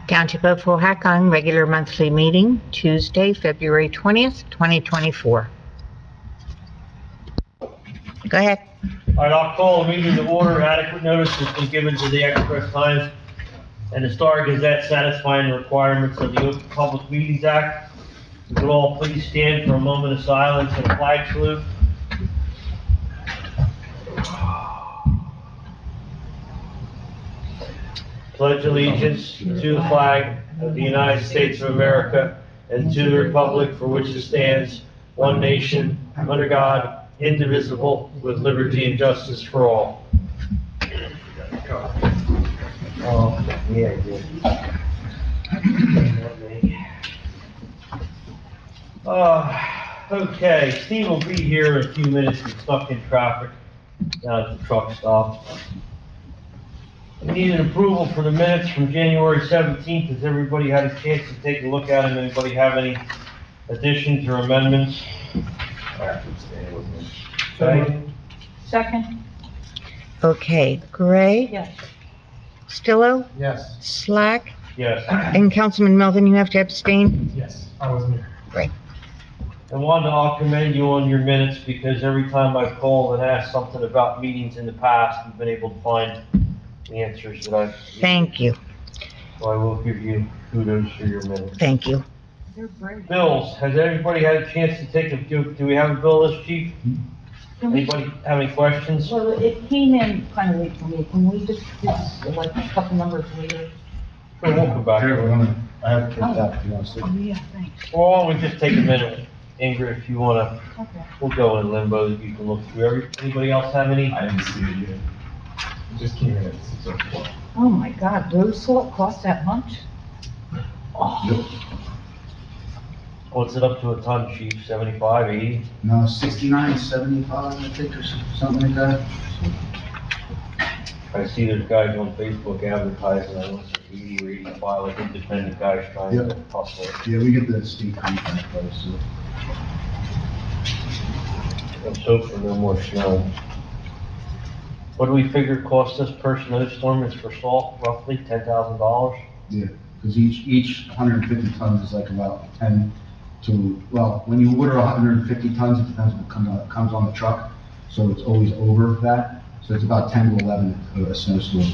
Township of Hohokam, regular monthly meeting, Tuesday, February 20th, 2024. Go ahead. All right, I'll call a meeting to order. Adequate notice has been given to the Express Times and the Star Gazette satisfying the requirements of the Open Public Meetings Act. We could all please stand for a moment of silence and a flag salute. Pledge allegiance to the flag of the United States of America and to the republic for which it stands, one nation, under God, indivisible, with liberty and justice for all. Okay, Steve will be here in a few minutes. He's stuck in traffic down at the truck stop. We need an approval for the minutes from January 17th. Has everybody had a chance to take a look at them? Anybody have any additions or amendments? Okay. Second? Okay, Gray, Yes. Stillo, Yes. Slack, Yes. and Councilman Melvin, you have to abstain. Yes, I wasn't here. Great. And Wanda, I'll commend you on your minutes because every time I've called and asked something about meetings in the past, you've been able to find the answers that I've. Thank you, So I will give you kudos for your minutes. thank you. You're great. Bills, has everybody had a chance to take a, do we have a bill list, chief? Can we, Anybody have any questions? well, it came in kind of late for me. Can we just, like, a couple numbers later? Sure, we'll come back. to it. I have to print that if you want to see. Oh, yeah, thanks. Well, why don't we just take a minute, Ingrid, if you wanna, Okay. we'll go in limbo, you can look through. Anybody else have any? I didn't see it yet. It just came in at 6:04. Oh, my God, road salt costs that much? Oh, What's it up to a ton, chief? 75, 80? No, 69, 75, I think, or something like that. I see there's guys on Facebook advertising, I want 80 or 85, like independent guys trying to Yep. hustle. Yeah, we get the state contract though, so. Let's hope for no more snow. What do we figure cost us per snowstorm is for salt, roughly $10,000? Yeah, because each 150 tons is like about 10 to, well, when you order 150 tons, it depends what comes on the truck. So it's always over that. So it's about 10 to 11 a snowstorm.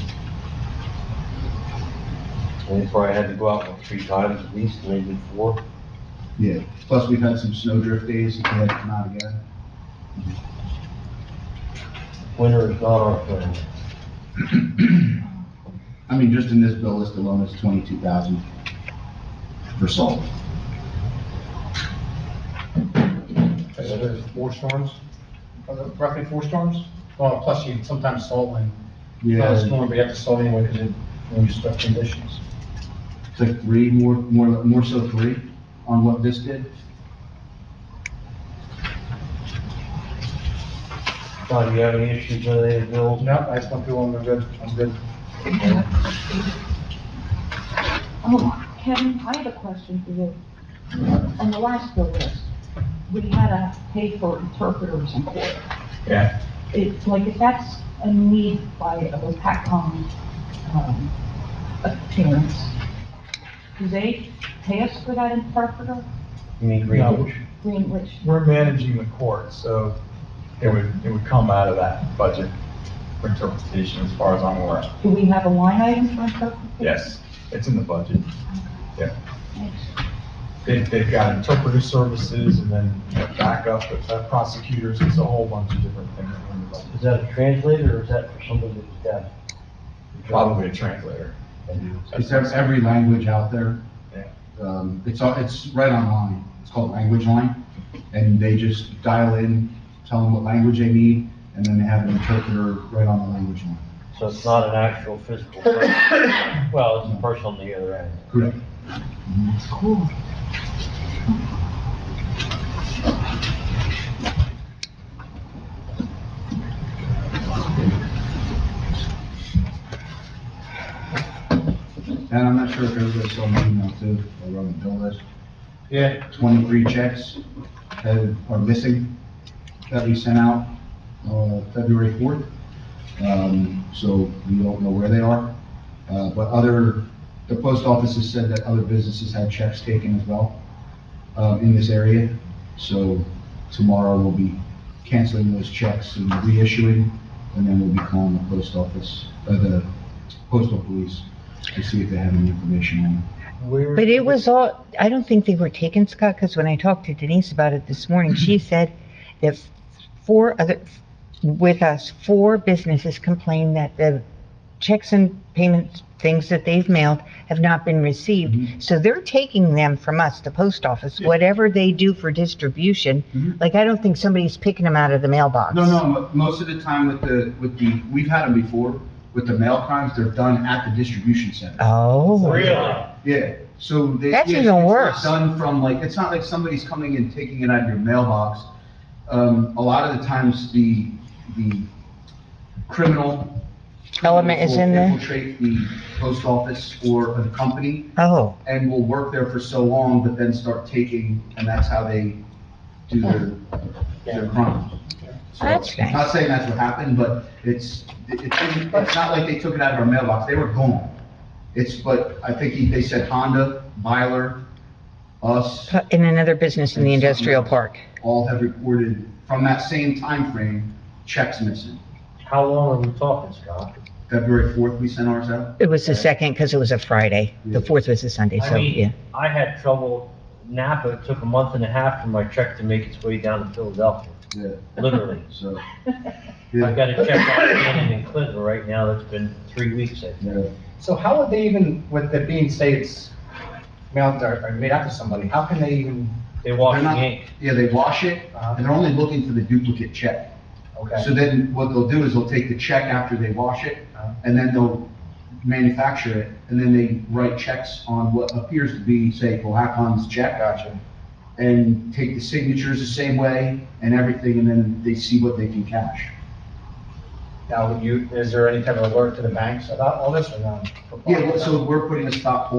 And we probably had to go out 3 times at least, maybe 4. Yeah, plus we've had some snow drift days that they had to come out again. Winter is not our friend. I mean, just in this bill list alone, it's 22,000 for salt. So there's 4 storms, roughly 4 storms? Well, plus you sometimes salt when, not a Yeah, storm, but you have to salt anyway because when you stuff conditions. it's like 3, more so 3 on what this did. John, do you have any issues with any of the bills? No, I just went through them, they're good, I'm good. Oh, Kevin, I have a question for you. On the last bill list, we had to pay for interpreters in court. Yeah. It's like, if that's a need by a PACCOM, appearance, do they pay us for that interpreter? You mean Greenwich? Greenwich? We're managing the court, so it would come out of that budget for interpretation as far as I'm aware. Do we have a line item for interpreter? Yes, it's in the budget. Yeah. Thanks. They've got interpreter services and then backup prosecutors, it's a whole bunch of different things in the budget. Is that a translator or is that for somebody that's deaf? Probably a translator. It's every language out there. Yeah. It's right online. It's called Language Line. And they just dial in, tell them what language they need, and then they have an interpreter right on the language line. So it's not an actual physical person? Well, it's a person on the other end. Correct. Cool. And I'm not sure if everybody saw my email too, or on the bill list. Yeah. 23 checks that are missing that we sent out, February 4th. So we don't know where they are. But other The post office has said that other businesses had checks taken as well, in this area. So tomorrow we'll be canceling those checks and reissuing, and then we'll be calling the post office, the postal police to see if they have any information on it. But it was all, I don't think they were taken, Scott, because when I talked to Denise about it this morning, she said that four businesses complained that the checks and payment things that they've mailed have not been received. Mhm. So they're taking them from us, the post office, whatever they do for distribution. Mhm. Like, I don't think somebody's picking them out of the mailbox. No, most of the time we've had them before, with the mail crimes, they're done at the distribution center. Oh. Really? Yeah, so they. That's yeah, even it's not worse. Done from like, it's not like somebody's coming and taking it out of your mailbox. A lot of the times, the criminal. Element is will in there? Infiltrate the post office or the company Oh, and will work there for so long, but then start taking, and that's how they do their crimes. So, That's I'm not nice. saying that's what happened, but it's not like they took it out of our mailbox, they were gone. But I think they said Honda, Byler, us, In another business in the industrial park. all have reported from that same time frame checks missing. How long are we talking, Scott? February 4th, we sent ours out. It was the second because it was a Friday. The Yeah. 4th was a Sunday, I so, mean, yeah. I had trouble, Napa, it took a month and a half for my check to make its way down to Philadelphia, Yeah, literally. so. I got a check outstanding in Clinton right now, that's been 3 weeks, I think. Yeah. So how would they even, with it being say it's mailed or made out to somebody, how can they even, They wash They're the not- ink. Yeah, they wash it, Uh-huh. and they're only looking for the duplicate check. So okay, then what they'll do is they'll take the check after they wash it, Uh-huh. and then they'll manufacture it, and then they write checks on what appears to be, say, Cohascon's check, gotcha. and take the signatures the same way and everything, and then they see what they can cash. Now, is there any type of alert to the banks about all this or no? Yeah, so we're putting a stop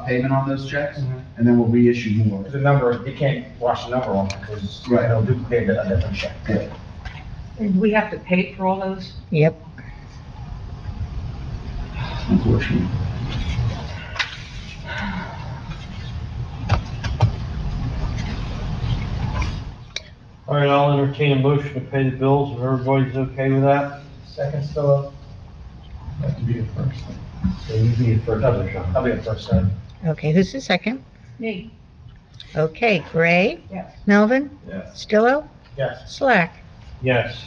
payment on those checks, Mhm. and then we'll reissue more. Because the number, you can't wash the number off because Right. they'll duplicate a different check. Yeah. And we have to pay for all those? Yep. Unfortunately. All right, I'll entertain a motion to pay the bills, if everybody's okay with that. Second still up? Have to be the first. So you be the first other, Sean. I'll be the first, sir. Okay, who's the second? Me, Okay, Gray, yes. Melvin, Yes. Stillo, Yes. Slack. Yes.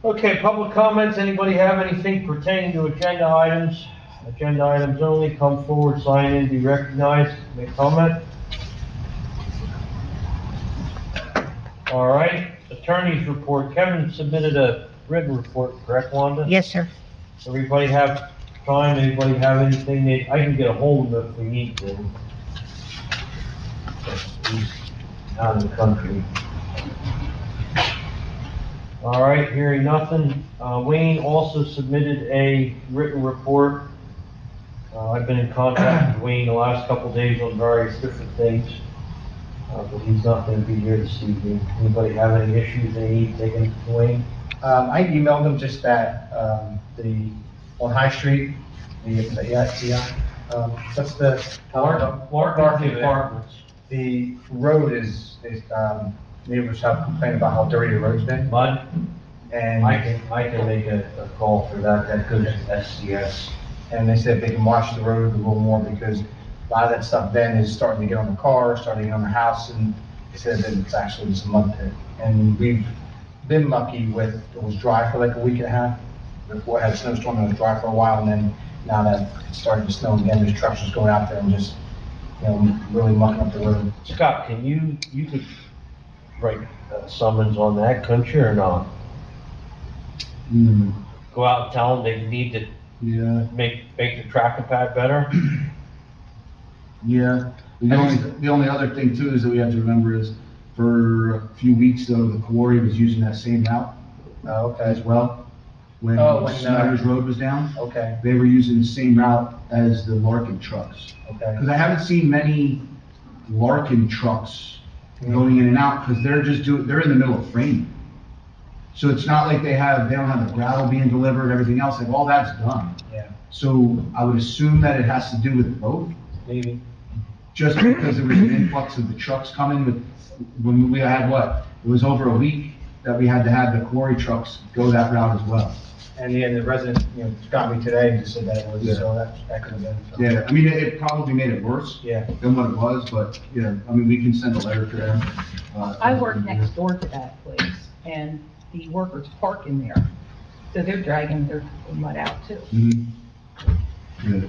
Okay, public comments, anybody have anything pertaining to agenda items? Agenda items only, come forward, sign in, be recognized, make comment. All right, attorney's report, Kevin submitted a written report, correct, Wanda? Yes, sir. Everybody have time, anybody have anything, I can get a hold of it if we need to. He's out of the country. All right, hearing nothing, Wayne also submitted a written report. I've been in contact with Wayne the last couple of days on various different things, but he's not gonna be here this evening. Anybody have any issues they need taken to Wayne? I emailed them just that, on High Street, what's the? Larkin Apartments. The road is, neighbors have complained about how dirty the road's been, Bud, and, I can make a call for that, that goes to SCS. and they said they can wash the road a little more because a lot of that stuff then is starting to get on the car, starting to get on the house, and they said that it's actually just a mud pit. And we've been lucky with, it was dry for like a week and a half, before it had a snowstorm, it was dry for a while, and then now that it's starting to snow again, there's trucks just going out there and just, really mucking up the road. Scott, can you could write a summons on that, couldn't you, or not? Hmm, Go out and tell them they need to yeah, make the tracking pad better? yeah. The only other thing too is that we have to remember is, for a few weeks though, the quarry was using that same route Oh, as okay, well. When Oh, when, Snyder's Road was down, okay, they were using the same route as the Larkin trucks. okay. Because I haven't seen many Larkin trucks going in and out, because they're in the middle of framing. So it's not like they don't have the gravel being delivered, everything else, like all that's done. Yeah. So I would assume that it has to do with both, Maybe. just because there was an influx of the trucks coming with, when we had what? It was over a week that we had to have the quarry trucks go that route as well. And the resident, got me today and just said that it was, Yeah. so that could have been. so. Yeah, I mean, it probably made it worse Yeah. than what it was, but, I mean, we can send a letter to them. I work next door to that place, and the workers park in there, so they're dragging their mud out too. Mhm. Good.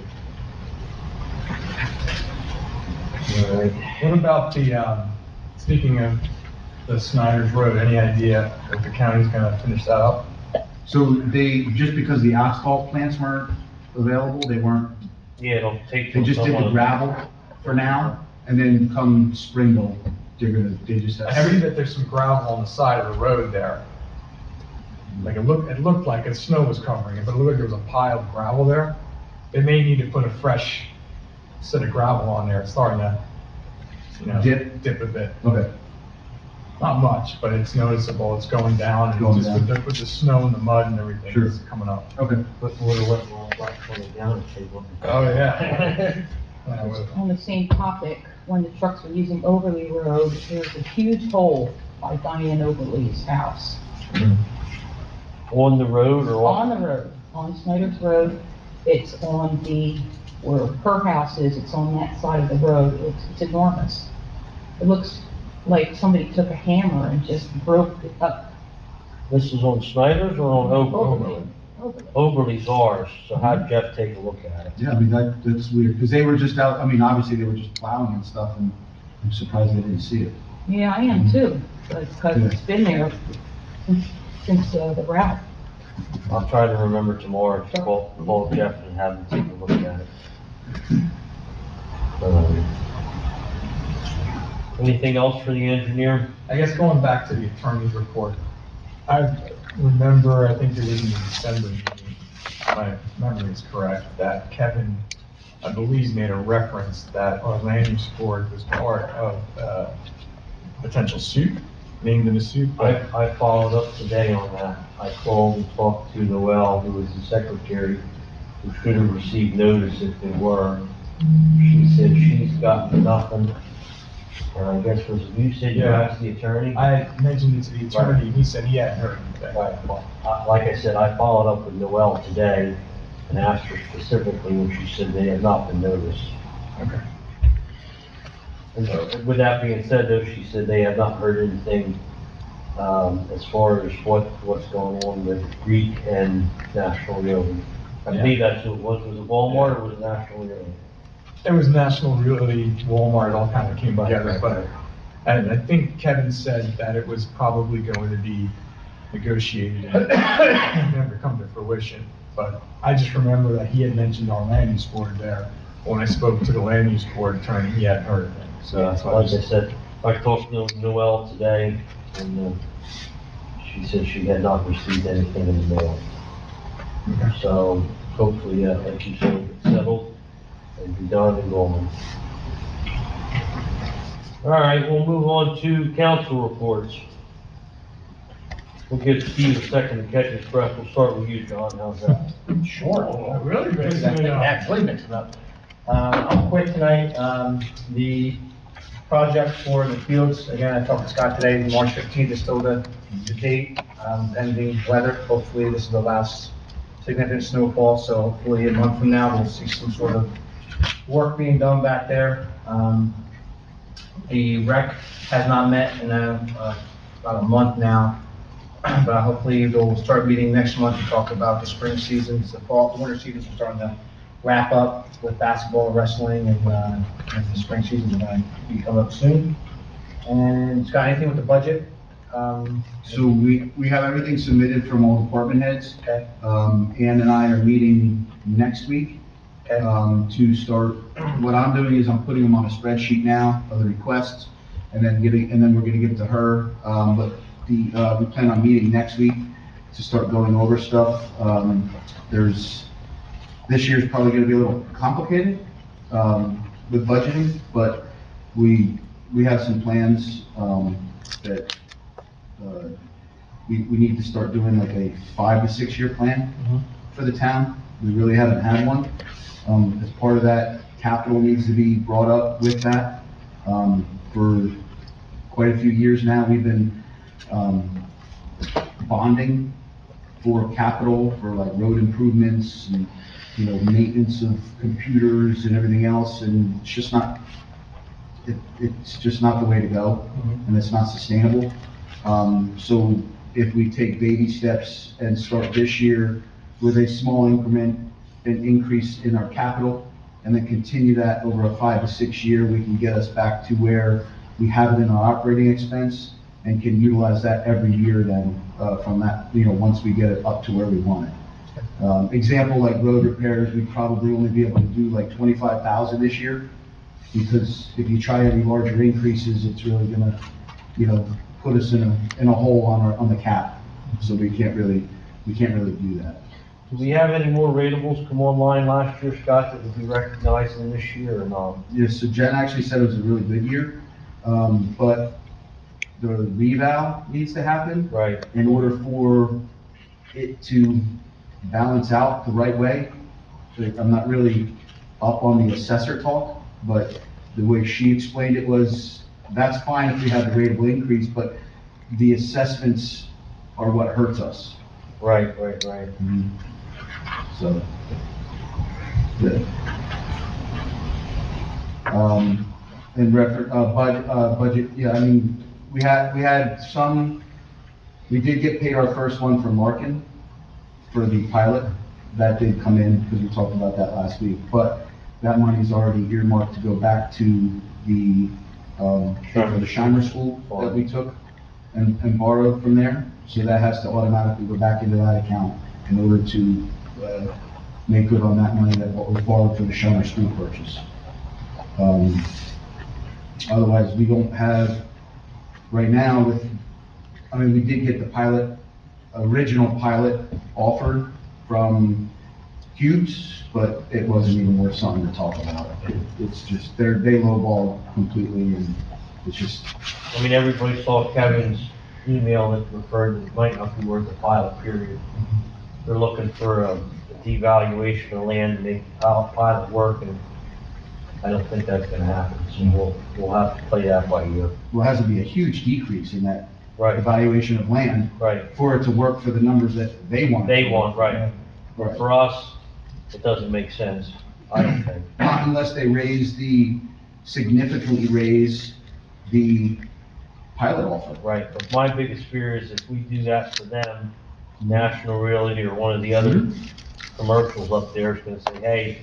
All right. What about speaking of the Snyder's Road, any idea if the county's gonna finish that up? So just because the asphalt plants weren't available, they weren't, Yeah, it'll take. they just did the someone- gravel for now, and then come spring, they just I have. read that there's some gravel on the side of the road there. Like it looked like the snow was covering it, but it looked like there was a pile of gravel there. They may need to put a fresh set of gravel on there. It's starting to, Dip? a bit. Okay, Not much, but it's noticeable. It's going down and Going just down. with the snow and the mud and everything, Sure. it's coming up. okay. Put a little wet rock coming down and take one. Oh, yeah. Yeah, well, On the same topic, when the trucks were using Overly Road, there's a huge hole by Diane Overly's house. On the road or On off? the road, on Snyder's Road, it's on where her house is, it's on that side of the road, it's enormous. It looks like somebody took a hammer and just broke it up. This is on Snyder's or on Oberly? Overly. Oberly's ours, so have Jeff take a look at it. Yeah, I mean, that's weird, because they were just out, I mean, obviously, they were just plowing and stuff, and I'm surprised they didn't see it. Yeah, I am too, because it's been there since the route. I'll try to remember tomorrow to call Jeff and have him take a look at it. Anything else for the engineer? I guess going back to the attorney's report, I remember, I think it was in the December meeting, if my memory is correct, that Kevin, I believe, made a reference that our land use board was part of a potential suit, named in a suit, but I followed up today on that. I called and talked to Noel, who was the secretary, who should have received notice if they were. She said she's got nothing. And I guess you said you Yeah. asked the attorney? I mentioned it to the attorney, and he said he hadn't heard anything. Right. Like I said, I followed up with Noel today and asked her specifically, and she said they have not been noticed. Okay. And with that being said, though, she said they have not heard anything, as far as what's going on with Greek and National Realty. I believe that's who it was it Walmart or was it National Realty? It was National Realty, Walmart, it all kind of came together, Right, but, and I think Kevin said that it was probably going to be negotiated and never come to fruition. But I just remember that he had mentioned our land use board there. When I spoke to the land use board attorney, he hadn't heard anything, so that's why. I Like I just- said, I talked to Noel today, and she said she had not received anything in the mail. Okay. So hopefully, like you said, it's settled and be done and going. All right, we'll move on to council reports. We'll give Steve a second to catch his breath. We'll start with you, John. How's that? Sure. Really? Actually, mixed it up. I'm quick tonight. The project for the fields, again, I talked to Scott today, March 15th is still the date, pending weather. Hopefully, this is the last significant snowfall, so hopefully a month from now, we'll see some sort of work being done back there. The rec has not met in about a month now, but hopefully they'll start meeting next month to talk about the spring seasons, the fall, winter seasons are starting to wrap up with basketball, wrestling, and the spring seasons are going to be coming up soon. And Scott, anything with the budget? So we have everything submitted from all department heads. Okay, Ann and I are meeting next week, okay, to start, what I'm doing is I'm putting them on a spreadsheet now of the requests, and then we're gonna give it to her. But we plan on meeting next week to start going over stuff. This year's probably gonna be a little complicated, with budgeting, but we have some plans, that, we need to start doing like a 5 to 6 year plan for the town. We really haven't had one. As part of that, capital needs to be brought up with that. For quite a few years now, we've been, bonding for capital, for like road improvements and, maintenance of computers and everything else, and it's just not, it's just not the way to go, and it's not sustainable. So if we take baby steps and start this year with a small increment, an increase in our capital, and then continue that over a 5 to 6 year, we can get us back to where we have it in our operating expense and can utilize that every year then, from that, once we get it up to where we want it. Example, like road repairs, we'd probably only be able to do like 25,000 this year, because if you try any larger increases, it's really gonna, put us in a hole on the cap. So we can't really do that. Do we have any more ratables come online last year, Scott, that would be recognized in this year or not? Yeah, so Jen actually said it was a really good year, but the reval needs to happen. Right. In order for it to balance out the right way. Like, I'm not really up on the assessor talk, but the way she explained it was, that's fine if we have the rateable increase, but the assessments are what hurts us. Right. So, good. In refer, budget, yeah, I mean, we had some, we did get paid our first one from Markin for the pilot. That did come in, because we talked about that last week, but that money's already earmarked to go back to the, for the Shimer School that we took and borrowed from there. So that has to automatically go back into that account in order to, make good on that money that was borrowed for the Shimer School purchase. Otherwise, we don't have, right now we did get the original pilot offered from Hughes, but it wasn't even worth something to talk about. It's just, they lowballed completely, and it's just. I mean, everybody saw Kevin's email that referred that it might not be worth the pilot, period. They're looking for a devaluation of land to make the pilot work, and I don't think that's gonna happen, so we'll have to play that by ear. Well, it has to be a huge decrease in that Right, evaluation of land right. for it to work for the numbers that they want. They want, right. But Right. for us, it doesn't make sense, I don't think. Not unless they significantly raise the pilot offer. Right, but my biggest fear is if we do that for them, National Realty or one of the other commercials up there is gonna say, hey,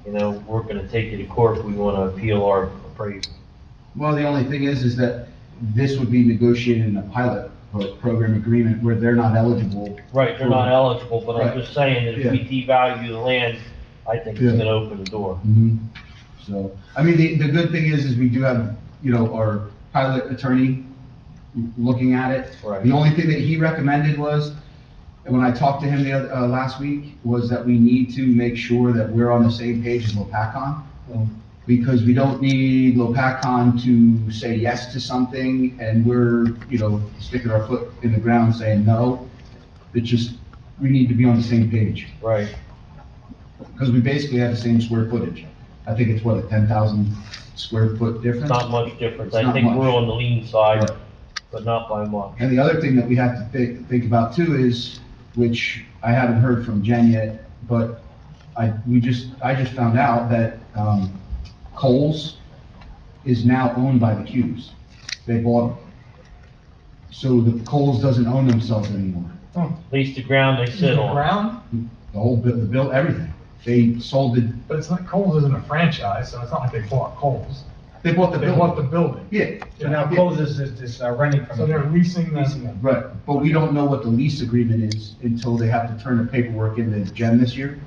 we're gonna take you to court if we wanna appeal our appraisal. Well, the only thing is that this would be negotiated in a pilot program agreement where they're not eligible. Right, they're not eligible, but I'm Right. just saying that if we devalue the land, I think it's Yeah. gonna open the door. So, I mean, the good thing is we do have, our pilot attorney looking at it. Right. The only thing that he recommended was, when I talked to him last week, was that we need to make sure that we're on the same page as Lopakon. Because we don't need Lopakon to say yes to something and we're, sticking our foot in the ground saying no. It's just, we need to be on the same page. Right, Because we basically have the same square footage. I think it's what, a 10,000 square foot difference? not much difference, It's I not think much. we're on the lean side, Right. but not by much. And the other thing that we have to think about too is, which I haven't heard from Jen yet, but I just found out that, Kohl's is now owned by the Q's. They bought them. So the Kohl's doesn't own themselves anymore. At least the ground they sit on. Ground, The whole, the bill, everything. They sold it, but it's not, Kohl's isn't a franchise, so it's not like they bought Kohl's. they bought the They bought the building. building. Yeah. So now Kohl's is renting from. So they're leasing Leasing them. them. Right, but we don't know what the lease agreement is until they have to turn the paperwork into Jen this year.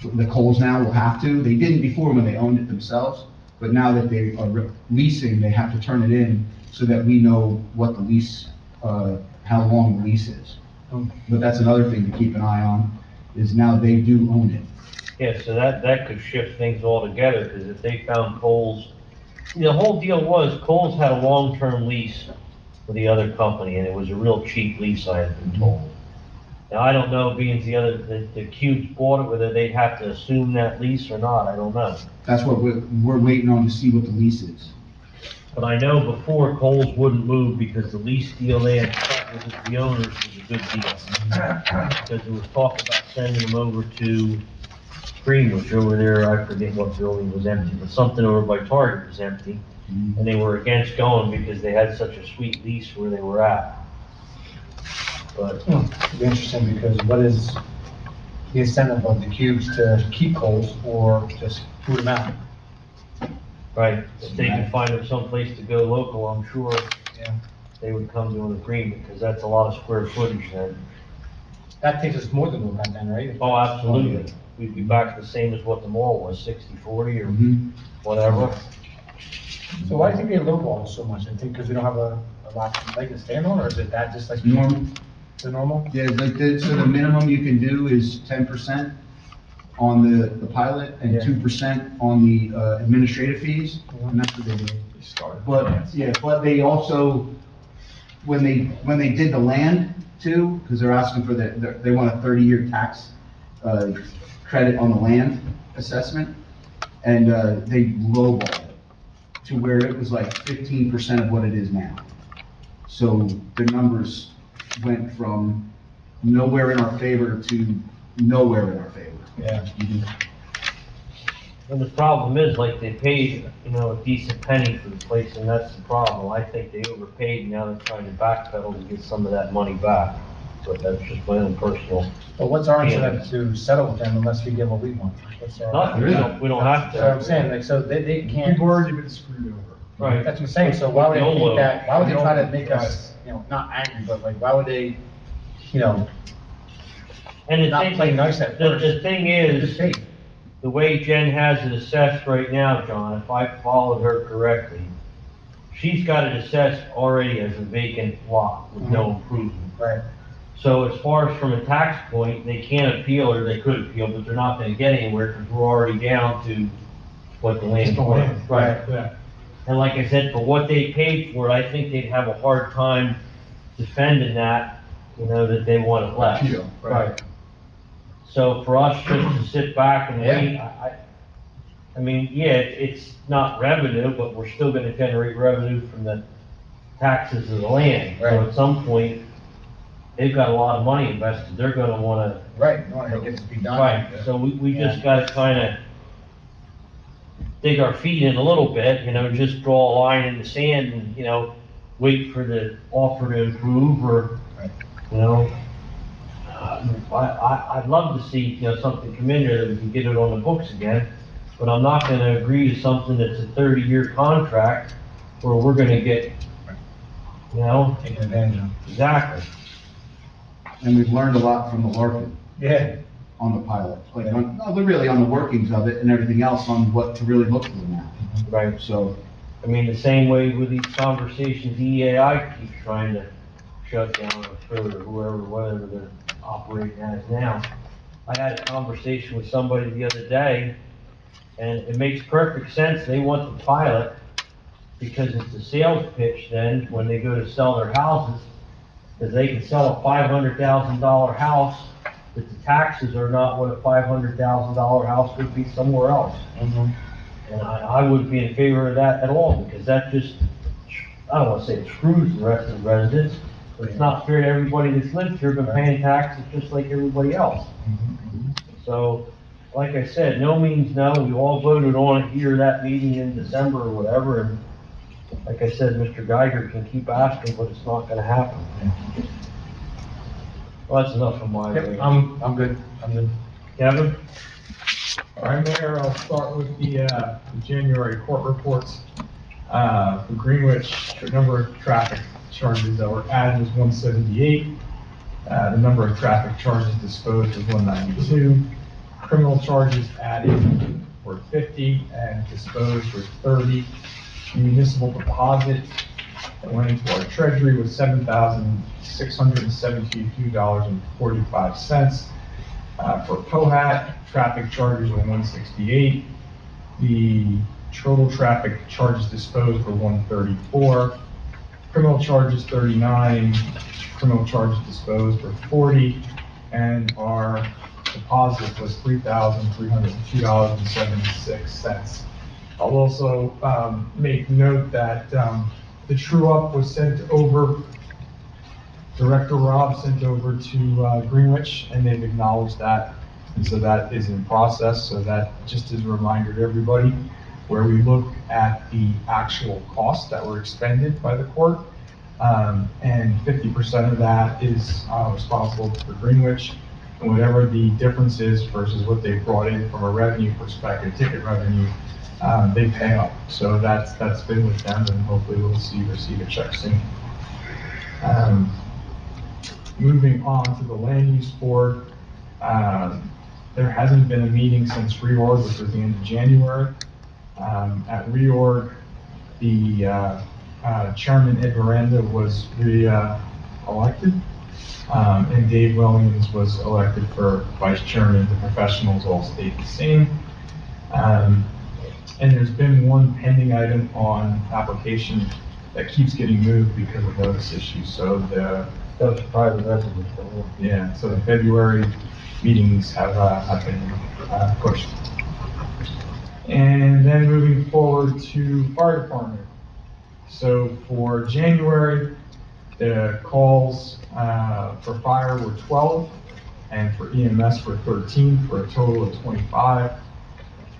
The Kohl's now will have to, they didn't before when they owned it themselves, but now that they are leasing, they have to turn it in so that we know what the lease, how long the lease is. But that's another thing to keep an eye on, is now they do own it. Yeah, so that could shift things altogether, because if they found Kohl's, the whole deal was Kohl's had a long-term lease with the other company, and it was a real cheap lease, I had been told. Now, I don't know, being the Cubes bought it, whether they'd have to assume that lease or not, I don't know. That's what we're waiting on to see what the lease is. But I know before Coles wouldn't move because the lease deal they had cut with the owners was a good deal. Because there was talk about sending them over to Greenwich over there, I forget what building was empty, but something over by Target was empty. And they were against going because they had such a sweet lease where they were at. But, It'd be interesting, because what is the incentive of the Cubes to keep Coles or just boot them out? right, if they can find them someplace to go local, I'm sure Yeah. they would come to an agreement, because that's a lot of square footage then. That takes us more than a little bit then, right? Oh, absolutely. We'd be back the same as what the mall was, 60/40 or Mhm. whatever. So why do you think they lowball us so much? I think because we don't have a lot to stand on, or is it that just like Normal. the normal? Yeah, like so the minimum you can do is 10% on the pilot and Yeah. 2% on the administrative fees, and that's what they do. They started. But, yeah, but they also, when they did the land too, because they're asking for they want a 30-year tax credit on the land assessment, and they lowballed it to where it was like 15% of what it is now. So the numbers went from nowhere in our favor to nowhere in our favor. Yeah. And the problem is, like, they paid, a decent penny for the place, and that's the problem. I think they overpaid, and now they're trying to backpedal to get some of that money back. But that's just my own personal, But what's our incentive to settle with them unless we get what we want? What's our- nothing, we don't have So I'm to. saying, like, so they can't, We've already been screwed over. Right. that's what I'm saying, so why would they YOLO. think that, why would they try to make us, not angry, but like, why would they, And the not thing, play nice at the first? thing Just is, pay. the way Jen has it assessed right now, John, if I followed her correctly, she's got it assessed already as a vacant lot with no improvement. Right. So as far as from a tax point, they can't appeal, or they could appeal, but they're not gonna get anywhere, because we're already down to what the land's Just the worth. land. Right. Yeah. And like I said, for what they paid for it, I think they'd have a hard time defending that, that they want it less. Appeal, right. So for us just to sit back and wait, Yeah. I mean, yeah, it's not revenue, but we're still gonna generate revenue from the taxes of the land. So Right. at some point, they've got a lot of money invested, they're gonna wanna, Right, you want to get this to be done. right, so we just gotta kinda dig our feet in a little bit, just draw a line in the sand and, wait for the offer to improve, or, Right. I'd love to see, something come in there that we can get it on the books again, but I'm not gonna agree to something that's a 30-year contract where we're gonna get, Taking advantage of. exactly. And we've learned a lot from the Larkin Yeah. on the pilot, like, really on the workings of it and everything else on what to really look for now. Right. So, I mean, the same way with these conversations, EAI keeps trying to shut down or whoever, whatever they're operating as now. I had a conversation with somebody the other day, and it makes perfect sense, they want the pilot, because it's a sales pitch then, when they go to sell their houses, because they can sell a $500,000 house, but the taxes are not what a $500,000 house would be somewhere else. And I wouldn't be in favor of that at all, because that just, I don't wanna say it screws the rest of the residents, but it's not fair to everybody that's lived here, been paying taxes just like everybody else. So, like I said, no means no, we all voted on it here, that meeting in December or whatever, and like I said, Mr. Geiger can keep asking, but it's not gonna happen. Well, that's enough of my, Yep, I'm good, Kevin? All right, Mayor, I'll start with the January court reports. For Greenwich, the number of traffic charges that were added was 178. The number of traffic charges disposed was 192. Criminal charges added were 50 and disposed were 30. Municipal deposit that went into our treasury was $7,672.45. For Cohat, traffic charges were 168. The total traffic charges disposed were 134. criminal charges 39, criminal charges disposed were 40, and our deposit was $3,302.76. I'll also make note that the true-up was sent over, Director Rob sent over to Greenwich, and they've acknowledged that. And so that is in process, so that just as a reminder to everybody, where we look at the actual costs that were expended by the court, and 50% of that is responsible for Greenwich, and whatever the difference is versus what they brought in from a revenue perspective, ticket revenue, they pay up. So that's been with them, and hopefully we'll receive a check soon. Moving on to the land use board, there hasn't been a meeting since reorg, which was the end of January. At reorg, the chairman Ed Miranda was re-elected, and Dave Williams was elected for vice chairman. The professionals all stayed the same. And there's been one pending item on application that keeps getting moved because of notice issues. So That was private residence. so the February meetings have been pushed. And then moving forward to fire department. So for January, the calls for fire were 12, and for EMS were 13, for a total of 25.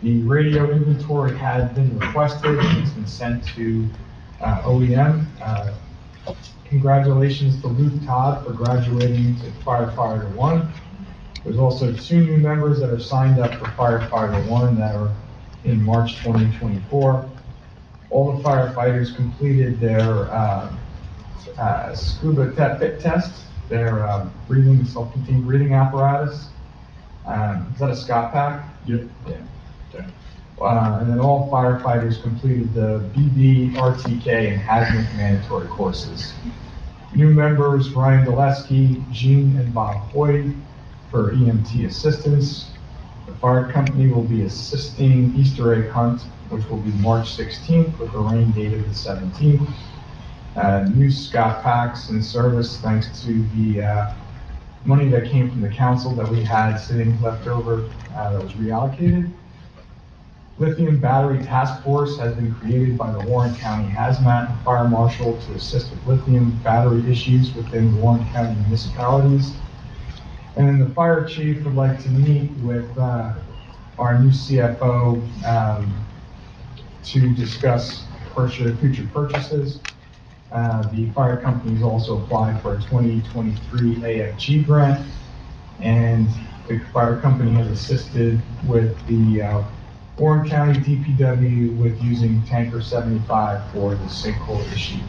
The radio inventory had been requested, and it's been sent to OEM. Congratulations to Luke Todd for graduating to firefighter 1. There's also 2 new members that are signed up for firefighter 1 that are in March 2024. All the firefighters completed their scuba fit test, their self-contained breathing apparatus. Is that a Scott pack? Yep. Yeah. Okay. And then all firefighters completed the BB, RTK, and hazmat mandatory courses. New members, Ryan Dulesky, Gene and Bob Hoy for EMT assistance. The fire company will be assisting Easter egg hunt, which will be March 16th with a rain date of the 17th. New Scott packs in service thanks to the money that came from the council that we had sitting left over that was reallocated. Lithium Battery Task Force has been created by the Warren County Hazmat and Fire Marshal to assist with lithium battery issues within the Warren County municipalities. And then the fire chief would like to meet with our new CFO to discuss future purchases. The fire company's also applied for a 2023 AFG grant, and the fire company has assisted with the Warren County DPW with using Tanker 75 for the sinkhole issue.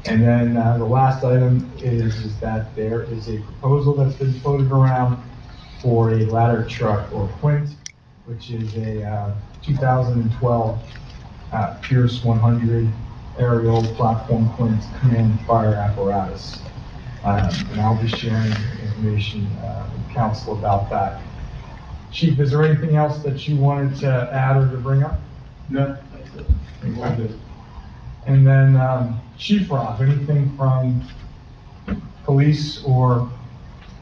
And then the last item is that there is a proposal that's been floated around for a ladder truck or Quint, which is a 2012 Pierce 100 aerial platform Quint command fire apparatus. And I'll be sharing information with council about that. Chief, is there anything else that you wanted to add or to bring up? No. And then, Chief Rob, anything from police or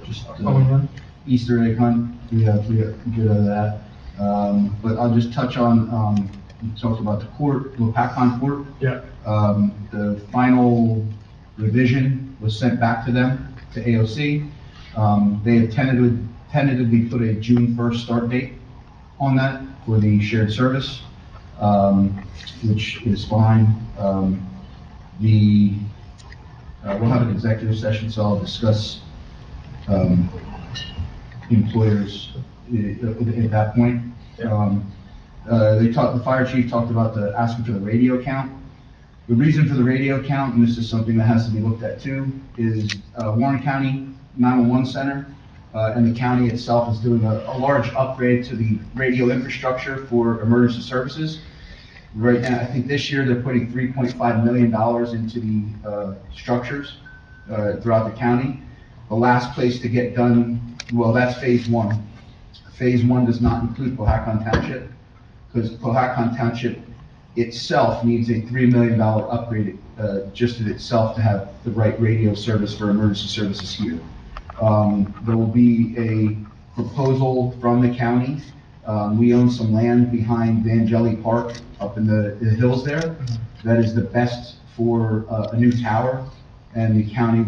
Just OEM? Easter egg hunt, we got good out of that. But I'll just touch on, you talked about the court, the PACON court. Yeah. The final revision was sent back to them, to AOC. They had tentatively put a June 1st start date on that for the shared service, which is fine. We'll have an executive session, so I'll discuss employers at that point. The fire chief talked about asking for the radio count. The reason for the radio count, and this is something that has to be looked at too, is Warren County 911 Center and the county itself is doing a large upgrade to the radio infrastructure for emergency services. Right now, I think this year they're putting $3.5 million into the structures throughout the county. The last place to get done, well, that's phase 1. Phase 1 does not include Cohacon Township, because Cohacon Township itself needs a $3 million upgrade, just in itself to have the right radio service for emergency services here. There will be a proposal from the county. We own some land behind Vangeli Park up in the hills there. That is the best for a new tower, and the county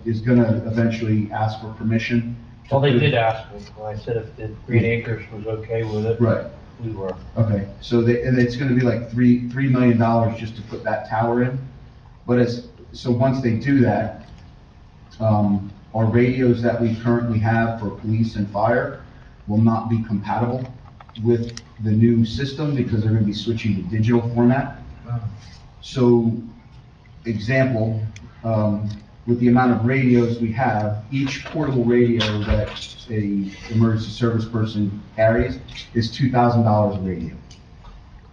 is gonna eventually ask for permission. Well, they did ask me, I said if the Green Acres was okay with it. Right. We were. Okay, so and it's gonna be like $3 million just to put that tower in. But so once they do that, our radios that we currently have for police and fire will not be compatible with the new system because they're gonna be switching to digital format. So, example, with the amount of radios we have, each portable radio that a emergency service person carries is $2,000 a radio.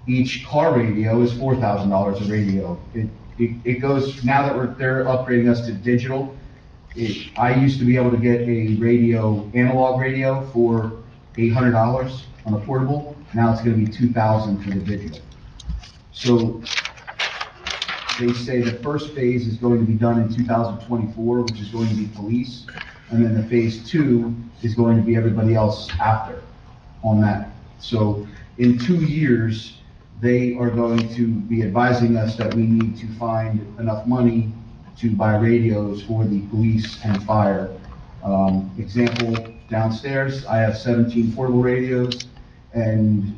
Each car radio is $4,000 a radio. It goes, now that they're upgrading us to digital, I used to be able to get a radio, analog radio for $800 on a portable. Now it's gonna be $2,000 for the digital. So they say the first phase is going to be done in 2024, which is going to be police. And then the phase 2 is going to be everybody else after on that. So in 2 years, they are going to be advising us that we need to find enough money to buy radios for the police and fire. Example, downstairs, I have 17 portable radios and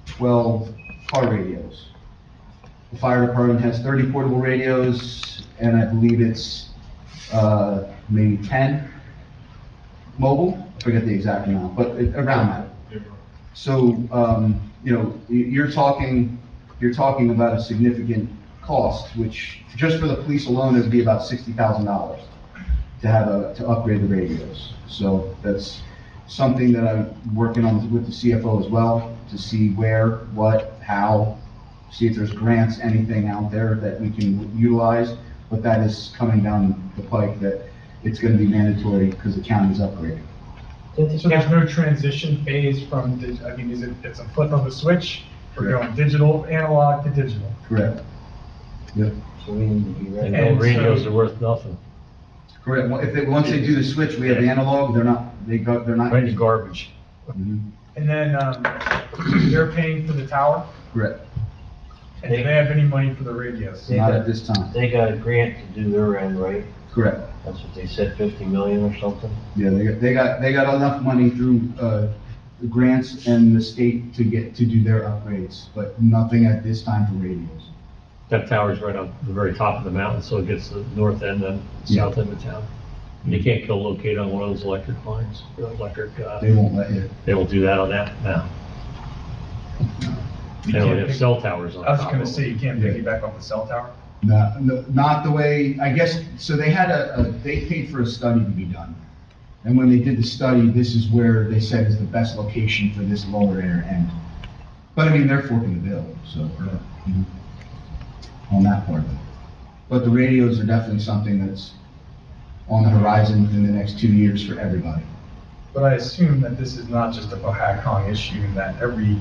12 car radios. The fire department has 30 portable radios, and I believe it's maybe 10 mobile. I forget the exact amount, but around that. So, you're talking about a significant cost, which just for the police alone, it'd be about $60,000 to upgrade the radios. So that's something that I'm working on with the CFO as well, to see where, what, how, see if there's grants, anything out there that we can utilize, but that is coming down the pike, that it's gonna be mandatory because the county's upgrading. So there's no transition phase from, it's a flip of a switch, we're going digital, analog to digital. Correct. Yep, So we need to be ready. And No radios so- are worth nothing. correct. Once they do the switch, we have the analog, they're not. Right in garbage. Mhm. And then, they're paying for the tower, Correct, and do they have any money for the radios? not at this time. They got a grant to do their end, right? Correct. That's what they said, 50 million or something? Yeah, they got enough money through, the grants and the state to do their upgrades, but nothing at this time for radios. That tower's right on the very top of the mountain, so it gets the north end and Yeah. south end of town. You can't co-locate on one of those electric lines, They won't let you. they will do that on that now. You They only can't have pick- cell towers on I was top gonna of say, them. you can't piggyback off the cell tower? No, not the way, I guess, so they had they paid for a study to be done. And when they did the study, this is where they said is the best location for this lower air end. But I mean, they're forking the bill, so, on that part of it. But the radios are definitely something that's on the horizon within the next 2 years for everybody. But I assume that this is not just a Cohasset issue, and that every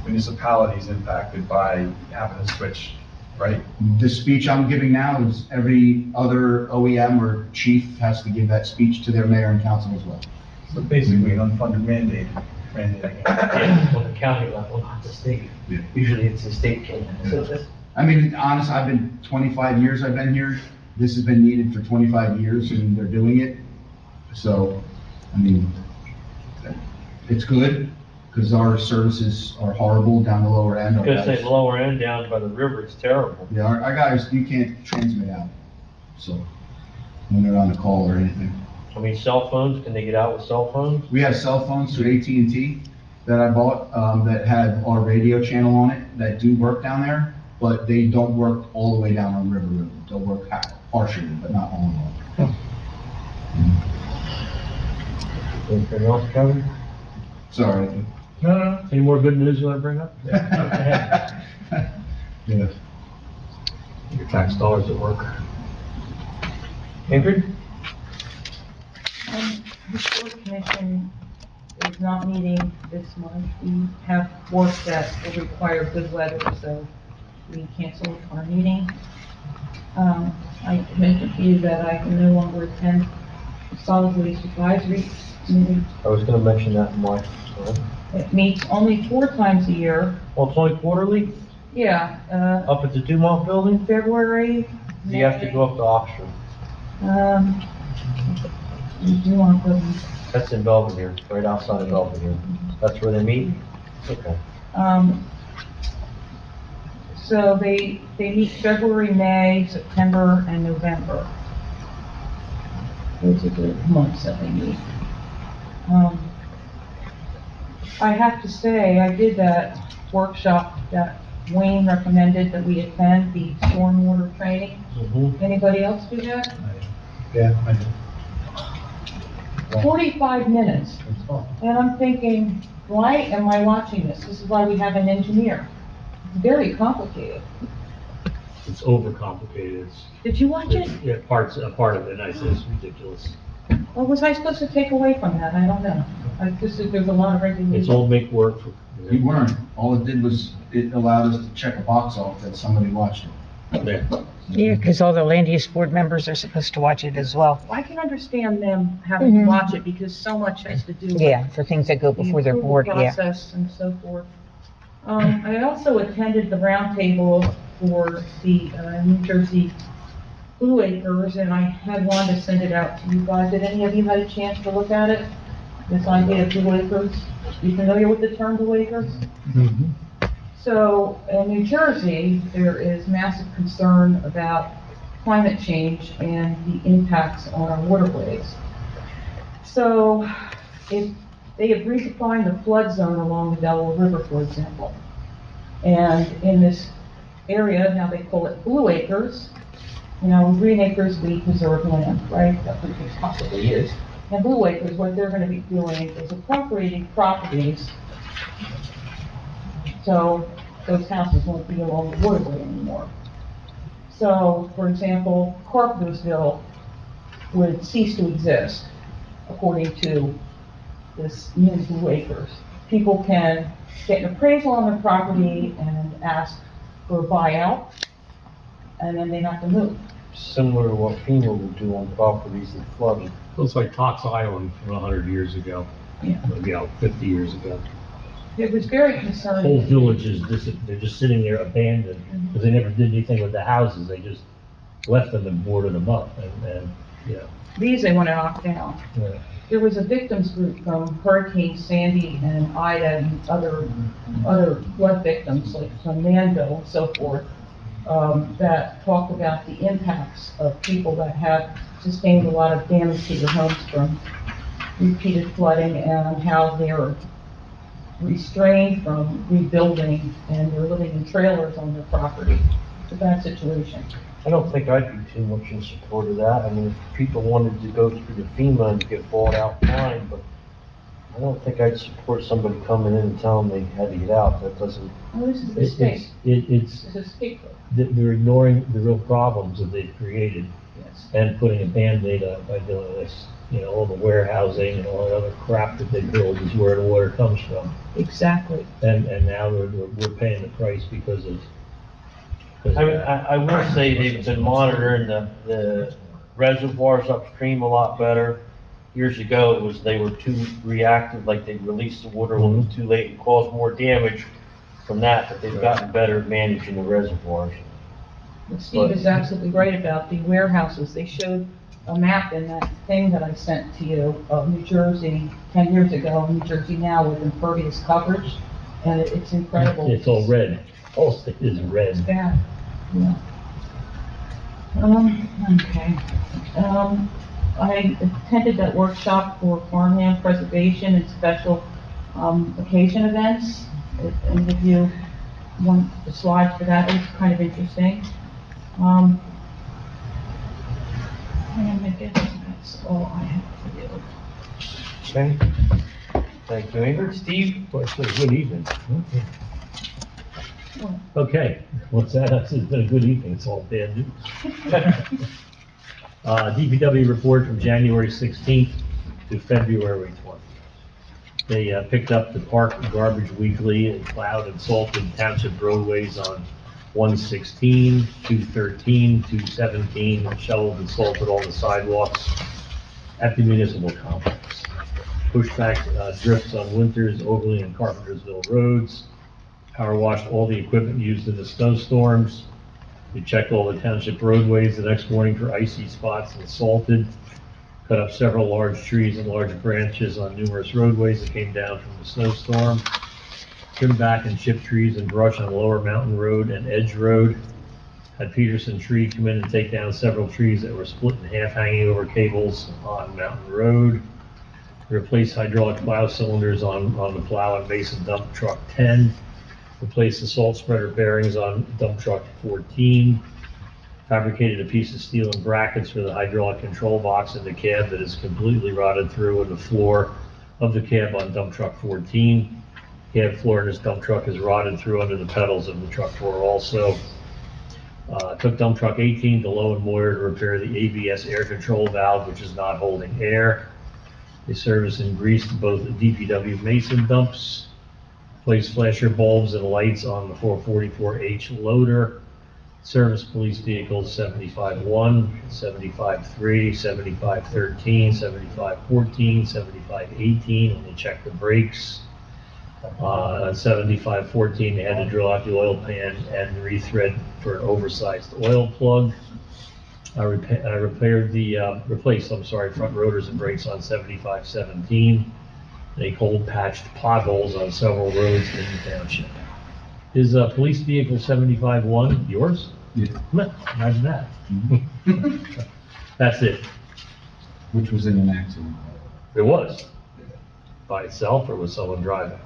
municipality is impacted by having to switch, right? The speech I'm giving now is every other OEM or chief has to give that speech to their mayor and council as well. So basically an unfunded mandate. Yeah, on the county level, not the state. Yeah. Usually it's the state can. So that's, I mean, honest, I've been 25 years I've been here. This has been needed for 25 years and they're doing it. So, I mean, it's good because our services are horrible down the lower end. Our because guys- that lower end down by the river, it's terrible. Yeah, our guys, you can't transmit out. So, when they're on the call or anything. I mean, cell phones, can they get out with cell phones? We have cell phones through AT&T that I bought, that have our radio channel on it that do work down there, but they don't work all the way down on River Road. They'll work partially, but not all in all. Anything else, Kevin? Sorry. No. Any more good news you want to bring up? Yeah. Your tax dollars at work. Ingrid? The school commission is not meeting this month. We have work that will require good weather, so we canceled our meeting. I mentioned to you that I can no longer attend the solid waste advisory meeting. I was gonna mention that in my, It meets only 4 times a year. well, it's only quarterly, Yeah, up at the Dumont building, February. so you have to go up to Oxford. You do want to, That's in Belvedere, right outside of Belvedere. That's where they meet? Okay. so they meet February, May, September, and November. Those are the months that they meet. I have to say, I did that workshop that Wayne recommended that we attend, the stormwater training. Mm-hmm. Anybody else do that? Yeah, I do. 45 minutes. And I'm thinking, why am I watching this? This is why we have an engineer. It's very complicated. It's overcomplicated. Did you watch it? Yeah, a part of it, and I said it's ridiculous. What was I supposed to take away from that? I don't know. I just think there's a lot of It's regulations. all make work for. We weren't, all it did was, it allowed us to check a box off that somebody watched it. Yeah. Yeah, because all the land use board members are supposed to watch it as well. I can understand them having to Mhm. watch it because so much has to do with Yeah, for things that go the before their approval board, yeah. process and so forth. I also attended the roundtable for the New Jersey Blue Acres, and I had wanted to send it out to you guys. Did any of you had a chance to look at it? This idea of Blue Acres? You familiar with the term Blue Acres? So, in New Jersey, there is massive concern about climate change and the impacts on our waterways. So, if they have redefined the flood zone along the Delaware River, for example. And in this area, now they call it Blue Acres. You know, in Green Acres, we preserve land, right? That's what it possibly is. And Blue Acres, what they're gonna be doing is appropriating properties, so those houses won't be along the waterway anymore. So, for example, Carpentersville would cease to exist, according to this new Blue Acres. People can get an appraisal on their property and ask for a buyout, and then they have to move. Similar to what FEMA will do on properties that flooded. Looks like Cox Island from 100 years ago. Yeah. You know, 50 years ago. It was very concerning. Whole villages, they're just sitting there abandoned, because they never did anything with the houses, they just left them and boarded them up, and, you know. These they want to knock down. Yeah. There was a victims group from Hurricane Sandy and Ida and other flood victims, like from Manville and so forth, that talked about the impacts of people that have sustained a lot of damage to their homes from repeated flooding and how they're restrained from rebuilding and they're living in trailers on their property. It's a bad situation. I don't think I'd be too much in support of that. I mean, if people wanted to go through the FEMA and get bought out, fine, but I don't think I'd support somebody coming in and telling them they had to get out. That doesn't, Well, this is a It's, mistake. it's, This is a scapegoat. they're ignoring the real problems that they've created Yes. and putting a Band-Aid on by doing this. You know, all the warehousing and all that other crap that they build is where the water comes from. Exactly. And now we're paying the price because of. I mean, I will say they've been monitoring the reservoirs upstream a lot better. Years ago, it was, they were too reactive, like they released the water when it was too late and caused more damage from that, but they've gotten better at managing the reservoirs. What Steve is absolutely right about the warehouses. They showed a map in that thing that I sent to you of New Jersey 10 years ago, New Jersey now with impervious coverage, and it's incredible. It's all red. All state is It's red. bad, yeah. Okay. I attended that workshop for farmland preservation and special, occasion events. If any of you want the slides for that, it's kind of interesting. And I guess that's all I have for you. Okay? Thank you, Ingrid. Steve? Well, it's been a good evening. Okay, what's that? It's been a good evening, it's all bad news. DPW report from January 16th to February 20th. They picked up the park garbage weekly and plowed and salted township roadways on 116, 213, 217, shoveled and salted all the sidewalks at the municipal complex. Pushback drifts on Winters, Oakley, and Carpentersville roads. Power washed all the equipment used in the snowstorms. We checked all the township roadways the next morning for icy spots and salted. Cut up several large trees and large branches on numerous roadways that came down from the snowstorm. Trimmed back and chipped trees and brush on Lower Mountain Road and Edge Road. Had Peterson Tree come in and take down several trees that were split in half hanging over cables on Mountain Road. Replaced hydraulic plow cylinders on the plow and base of dump truck 10. Replaced the salt spreader bearings on dump truck 14. Fabricated a piece of steel and brackets for the hydraulic control box in the cab that is completely rotted through in the floor of the cab on dump truck 14. Cab floor in this dump truck is rotted through under the pedals of the truck floor also. Took dump truck 18 to Low and Moyer to repair the ABS air control valve, which is not holding air. They serviced and greased both DPW Mason dumps. Placed flasher bulbs and lights on the 444H loader. Service police vehicles 75-1, 75-3, 75-13, 75-14, 75-18, and they checked the brakes. On 75-14, they had to drill out the oil pan and rethread for an oversized oil plug. I replaced front rotors and brakes on 75-17. They cold patched potholes on several roads in the township. Is police vehicle 75-1 yours? Yeah. Imagine that. That's it. Which was in an accident. It was. By itself, or was someone driving?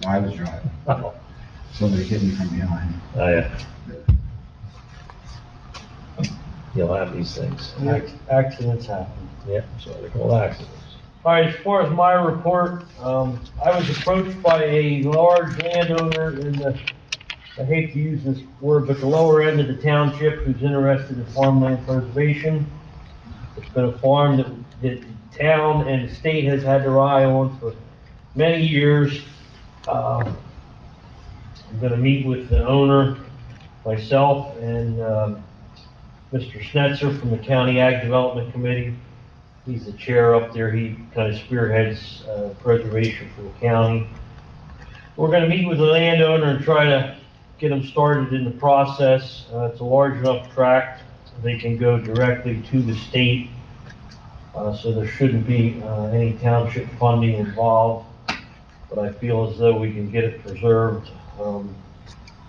I was driving. Oh, Somebody hit me from behind. yeah. You'll have these things. Accidents happen. Yeah, so they're called accidents. All right, as far as my report, I was approached by a large landowner in the, I hate to use this word, but the lower end of the township who's interested in farmland preservation. It's been a farm that the town and the state has had their eye on for many years. I'm gonna meet with the owner, myself, and Mr. Schnetzer from the County Ag Development Committee. He's the chair up there. He kind of spearheads preservation for the county. We're going to meet with the landowner and try to get them started in the process. It's a large enough tract. They can go directly to the state. So there shouldn't be any township funding involved. But I feel as though we can get it preserved.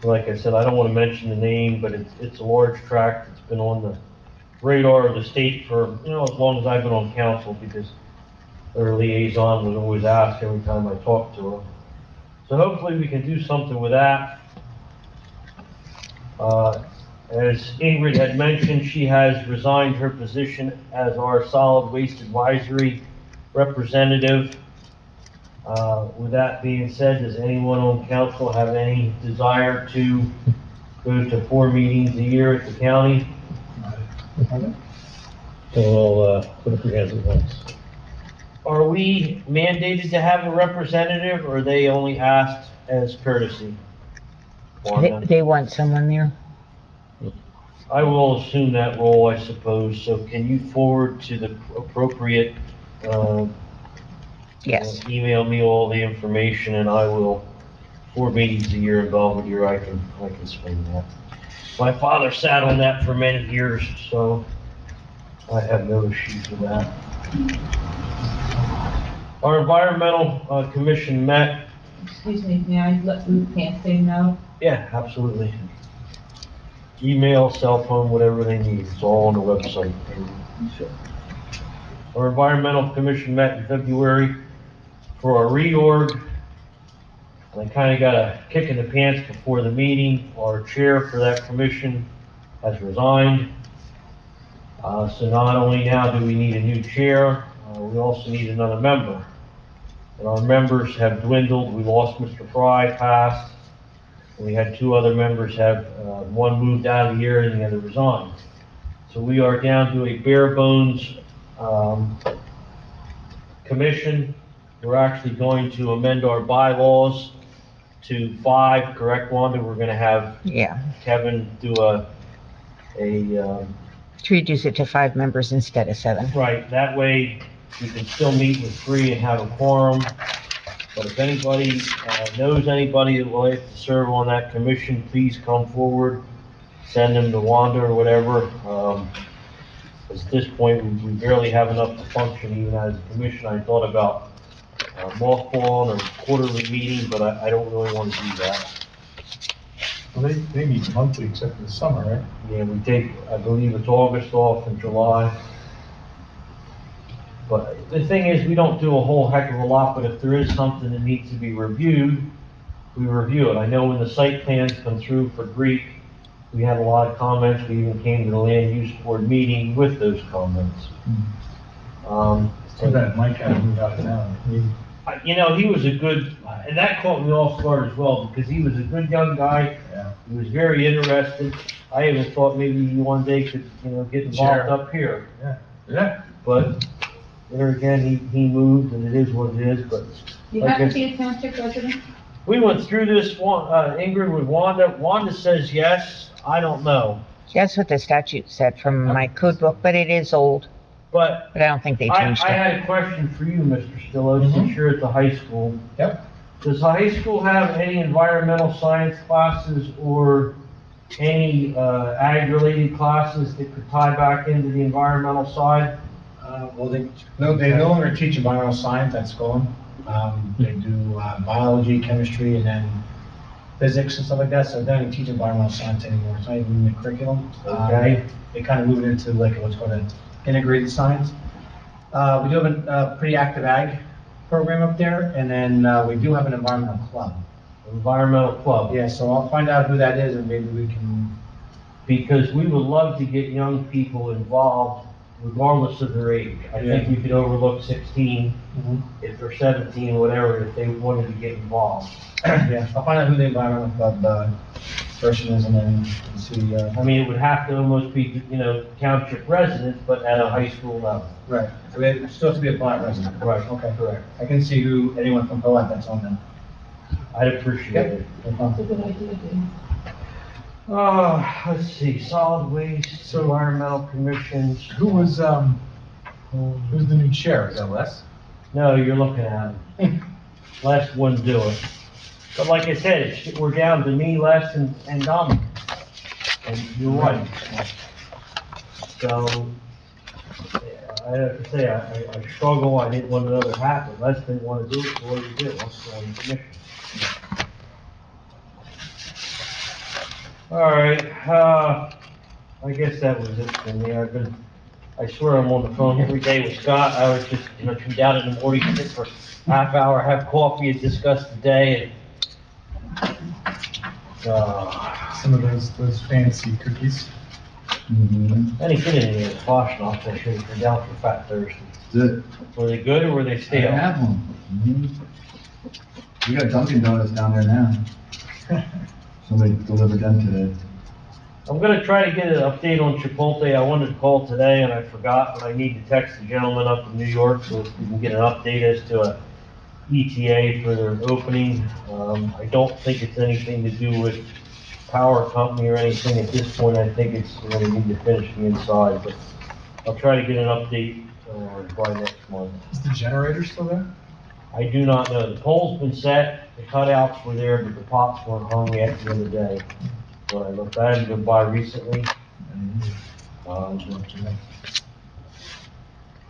Like I said, I don't want to mention the name, but it's a large tract. It's been on the radar of the state for, as long as I've been on council, because their liaison was always asked every time I talked to them. So hopefully we can do something with that. As Ingrid had mentioned, she has resigned her position as our solid waste advisory representative. With that being said, does anyone on council have any desire to go to 4 meetings a year at the county? So we'll put up your hands at once. Are we mandated to have a representative, or are they only asked as courtesy? They want someone there? I will assume that role, I suppose, so can you forward to the appropriate, Yes. email me all the information, and I will, 4 meetings a year in Belvedere, I can swing that. My father sat on that for many years, so I have no issues with that. Our environmental commission met. Excuse me, may I let Ruth say no? Yeah, absolutely. Email, cell phone, whatever they need, it's all on the website. Our environmental commission met in February for our reorg. And I kind of got a kick in the pants before the meeting. Our chair for that commission has resigned. So not only now do we need a new chair, we also need another member. And our members have dwindled. We lost Mr. Fry, passed. We had 2 other members have, one moved out of the area and the other resigned. So we are down to a bare bones commission. We're actually going to amend our bylaws to 5, correct, Wanda? We're gonna have Yeah, Kevin do a, to reduce it to 5 members instead of 7. right, that way we can still meet with 3 and have a quorum. But if anybody knows anybody that will like to serve on that commission, please come forward, send them to Wanda or whatever. At this point, we barely have enough to function even as a commission. I thought about mothballing or quarterly meeting, but I don't really want to do that. Well, they meet monthly except for the summer, right? Yeah, we take, I believe it's August off and July. But the thing is, we don't do a whole heck of a lot, but if there is something that needs to be reviewed, we review it. I know when the site plans come through for Greek, we had a lot of comments. We even came to the land use board meeting with those comments. So that Mike had to move out of town. You know, he was a good, and that caught me off guard as well, because he was a good young guy. Yeah. He was very interested. I even thought maybe he one day could, get involved Sure. up here. Yeah. But there again, he moved, and it is what it is, but You Like have to it's- be a township resident? we went through this one, Ingrid with Wanda. Wanda says yes, I don't know. That's what the statute said from my code book, but it is old, But but I don't think they I changed it. had a question for you, Mr. Stillo, since you're at the high school. Yep. Does the high school have any environmental science classes or any ag-related classes that could tie back into the environmental side? Well, they no longer teach environmental science at school. They do biology, chemistry, and then physics and stuff like that, so they don't teach environmental science anymore. It's not even in the curriculum. Okay. They kind of moved into like what's called an integrated science. We do have a pretty active ag program up there, and then we do have an environmental club. Environmental club? Yeah, so I'll find out who that is, and maybe we can, Because we would love to get young people involved regardless of their age. I think we could overlook 16, if they're 17, whatever, if they wanted to get involved. yeah, I'll find out who the environmental club person is, and then see, I mean, it would have to almost be, township residents, but at a high school level. right, I mean, it's supposed to be a Platt resident. Right, Okay, correct. I can see who, anyone from Platt that's on them. I'd appreciate it. That's a good idea, dude. Let's see, solid waste, environmental commissions. Who's the new chair? Is that Les? No, you're looking at him. Les wouldn't do it. But like I said, we're down to me, Les, and Dominic. And you're right. So, I have to say, I struggle, I didn't want another happen. Les didn't want to do it, so what did he do? Let's go on the commission. All right, I guess that was it for me. I swear I'm on the phone every day with Scott. I was just, come down in the morning, sit for half hour, have coffee and discuss the day. Some of those fancy cookies. I didn't get any of the Posh Knots. I should have been down for Fat Thursday. That's it. Were they good or were they I stale? have one. We got Dunkin' Donuts down there now. Somebody delivered them today. I'm gonna try to get an update on Chipotle. I wanted to call today and I forgot, but I need to text the gentleman up in New York so we can get an update as to a ETA for their opening. I don't think it's anything to do with power company or anything at this point. I think it's, they need to finish the inside, but I'll try to get an update, by next month. Is the generator still there? I do not know. The pole's been set, the cutouts were there, but the pops weren't hung yet at the end of the day. When I looked, I haven't been by recently.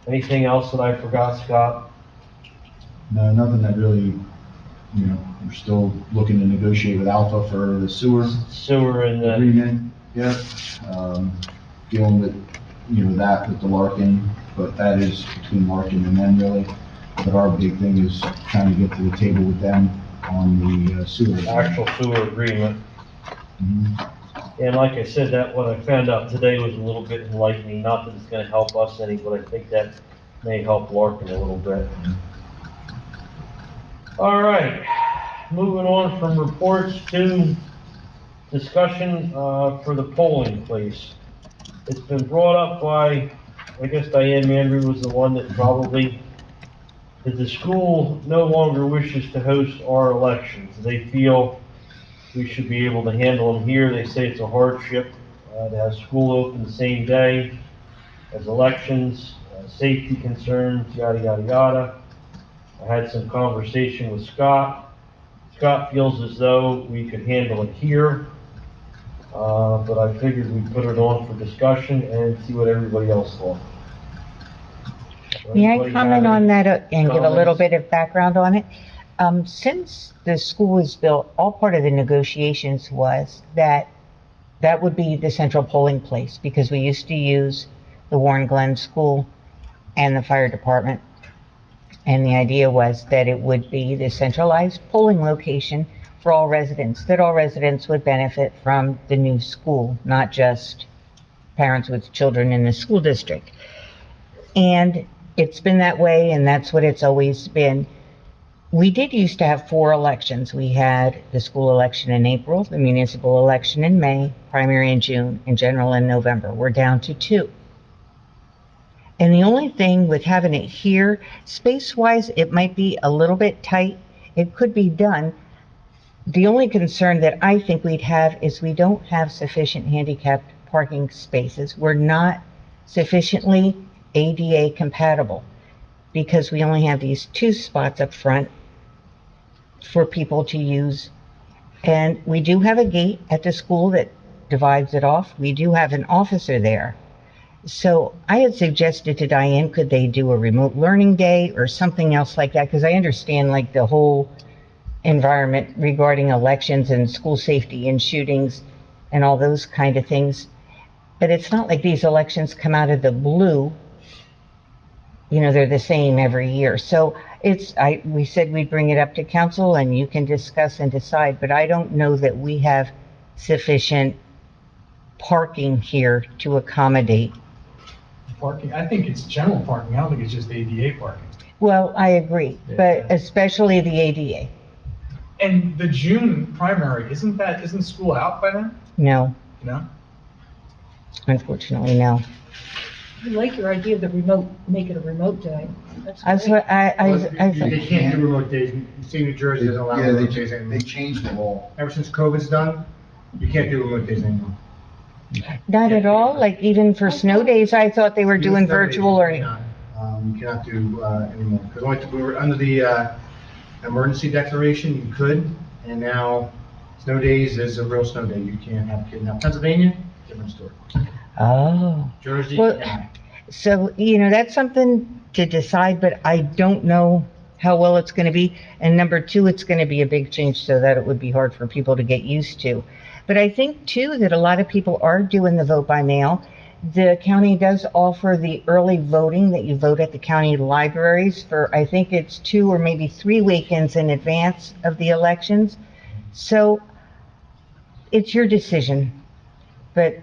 Anything else that I forgot, Scott? No, nothing that really, we're still looking to negotiate with Alpha for the sewer Sewer and the, agreement, yep. Dealing with, that with the Larkin, but that is between Larkin and them really. But our big thing is trying to get to the table with them on the sewer. actual sewer agreement. Mhm. And like I said, that what I found out today was a little bit enlightening. Not that it's gonna help us any, but I think that may help Larkin a little bit. All right, moving on from reports to discussion, for the polling place. It's been brought up by, I guess Diane Mandry was the one that probably that the school no longer wishes to host our elections. They feel we should be able to handle them here. They say it's a hardship to have school open the same day as elections, safety concerns, yada, yada, yada. I had some conversation with Scott. Scott feels as though we could handle it here, but I figured we'd put it on for discussion and see what everybody else thought. May I Anybody comment have on any that and give a little comments? bit of background on it? Since the school was built, all part of the negotiations was that that would be the central polling place, because we used to use the Warren Glen School and the fire department. And the idea was that it would be the centralized polling location for all residents, that all residents would benefit from the new school, not just parents with children in the school district. And it's been that way, and that's what it's always been. We did used to have 4 elections. We had the school election in April, the municipal election in May, primary in June, and general in November. We're down to 2. And the only thing with having it here, space-wise, it might be a little bit tight. It could be done. The only concern that I think we'd have is we don't have sufficient handicapped parking spaces. We're not sufficiently ADA compatible, because we only have these 2 spots up front for people to use. And we do have a gate at the school that divides it off. We do have an officer there. So I had suggested to Diane, could they do a remote learning day or something else like that? Because I understand like the whole environment regarding elections and school safety and shootings and all those kind of things. But it's not like these elections come out of the blue. You know, they're the same every year. So we said we'd bring it up to council and you can discuss and decide, but I don't know that we have sufficient parking here to accommodate. Parking, I think it's general parking, I don't think it's just ADA parking. Well, I agree, but especially the ADA. And the June primary, isn't school out by then? No, No? unfortunately, no. I like your idea of the remote, make it a remote day. That's That's great. what I They can't do remote days. The state of New Jersey doesn't allow Yeah, remote days they anymore. changed the law. Ever since COVID's done, you can't do remote days anymore. not at all, like even for snow days, I thought they were doing Even snow days, virtual you learning. cannot. You cannot do, anymore, because we were under the, emergency declaration, you could, and now snow days is a real snow day, you can't have kids. Now Pennsylvania, different story. Oh, Jersey, Well, yeah. so, that's something to decide, but I don't know how well it's gonna be. And number 2, it's gonna be a big change so that it would be hard for people to get used to. But I think too that a lot of people are doing the vote by mail. The county does offer the early voting, that you vote at the county libraries for, I think it's 2 or maybe 3 weekends in advance of the elections. So it's your decision, but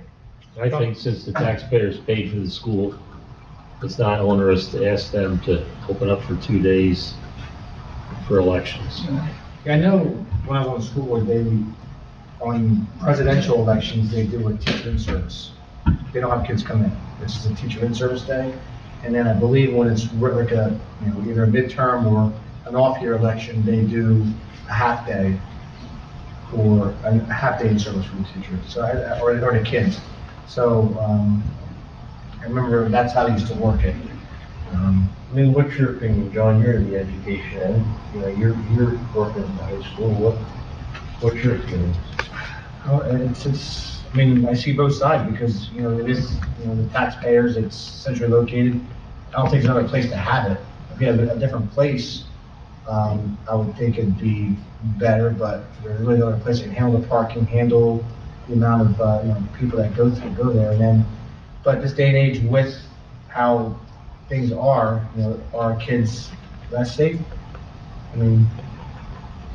I think since the taxpayers paid for the school, it's not onerous to ask them to open up for 2 days for elections. Yeah, I know when I was on the school board, on presidential elections, they do a teacher in service. They don't have kids come in. This is a teacher in service day. And then I believe when it's like either a midterm or an off-year election, they do a half day in service for the teacher, or the kids. So, I remember that's how they used to work it. I mean, what's your opinion, John? You're in the education end, you're working in the high school, what's your opinion? I see both sides, because, it is, the taxpayers, it's centrally located. I don't think there's another place to have it. If you have a different place, I would think it'd be better, but there's really no other place that can handle the parking, handle the amount of, people that go there, and then, but this day and age, with how things are our kids less safe? I mean,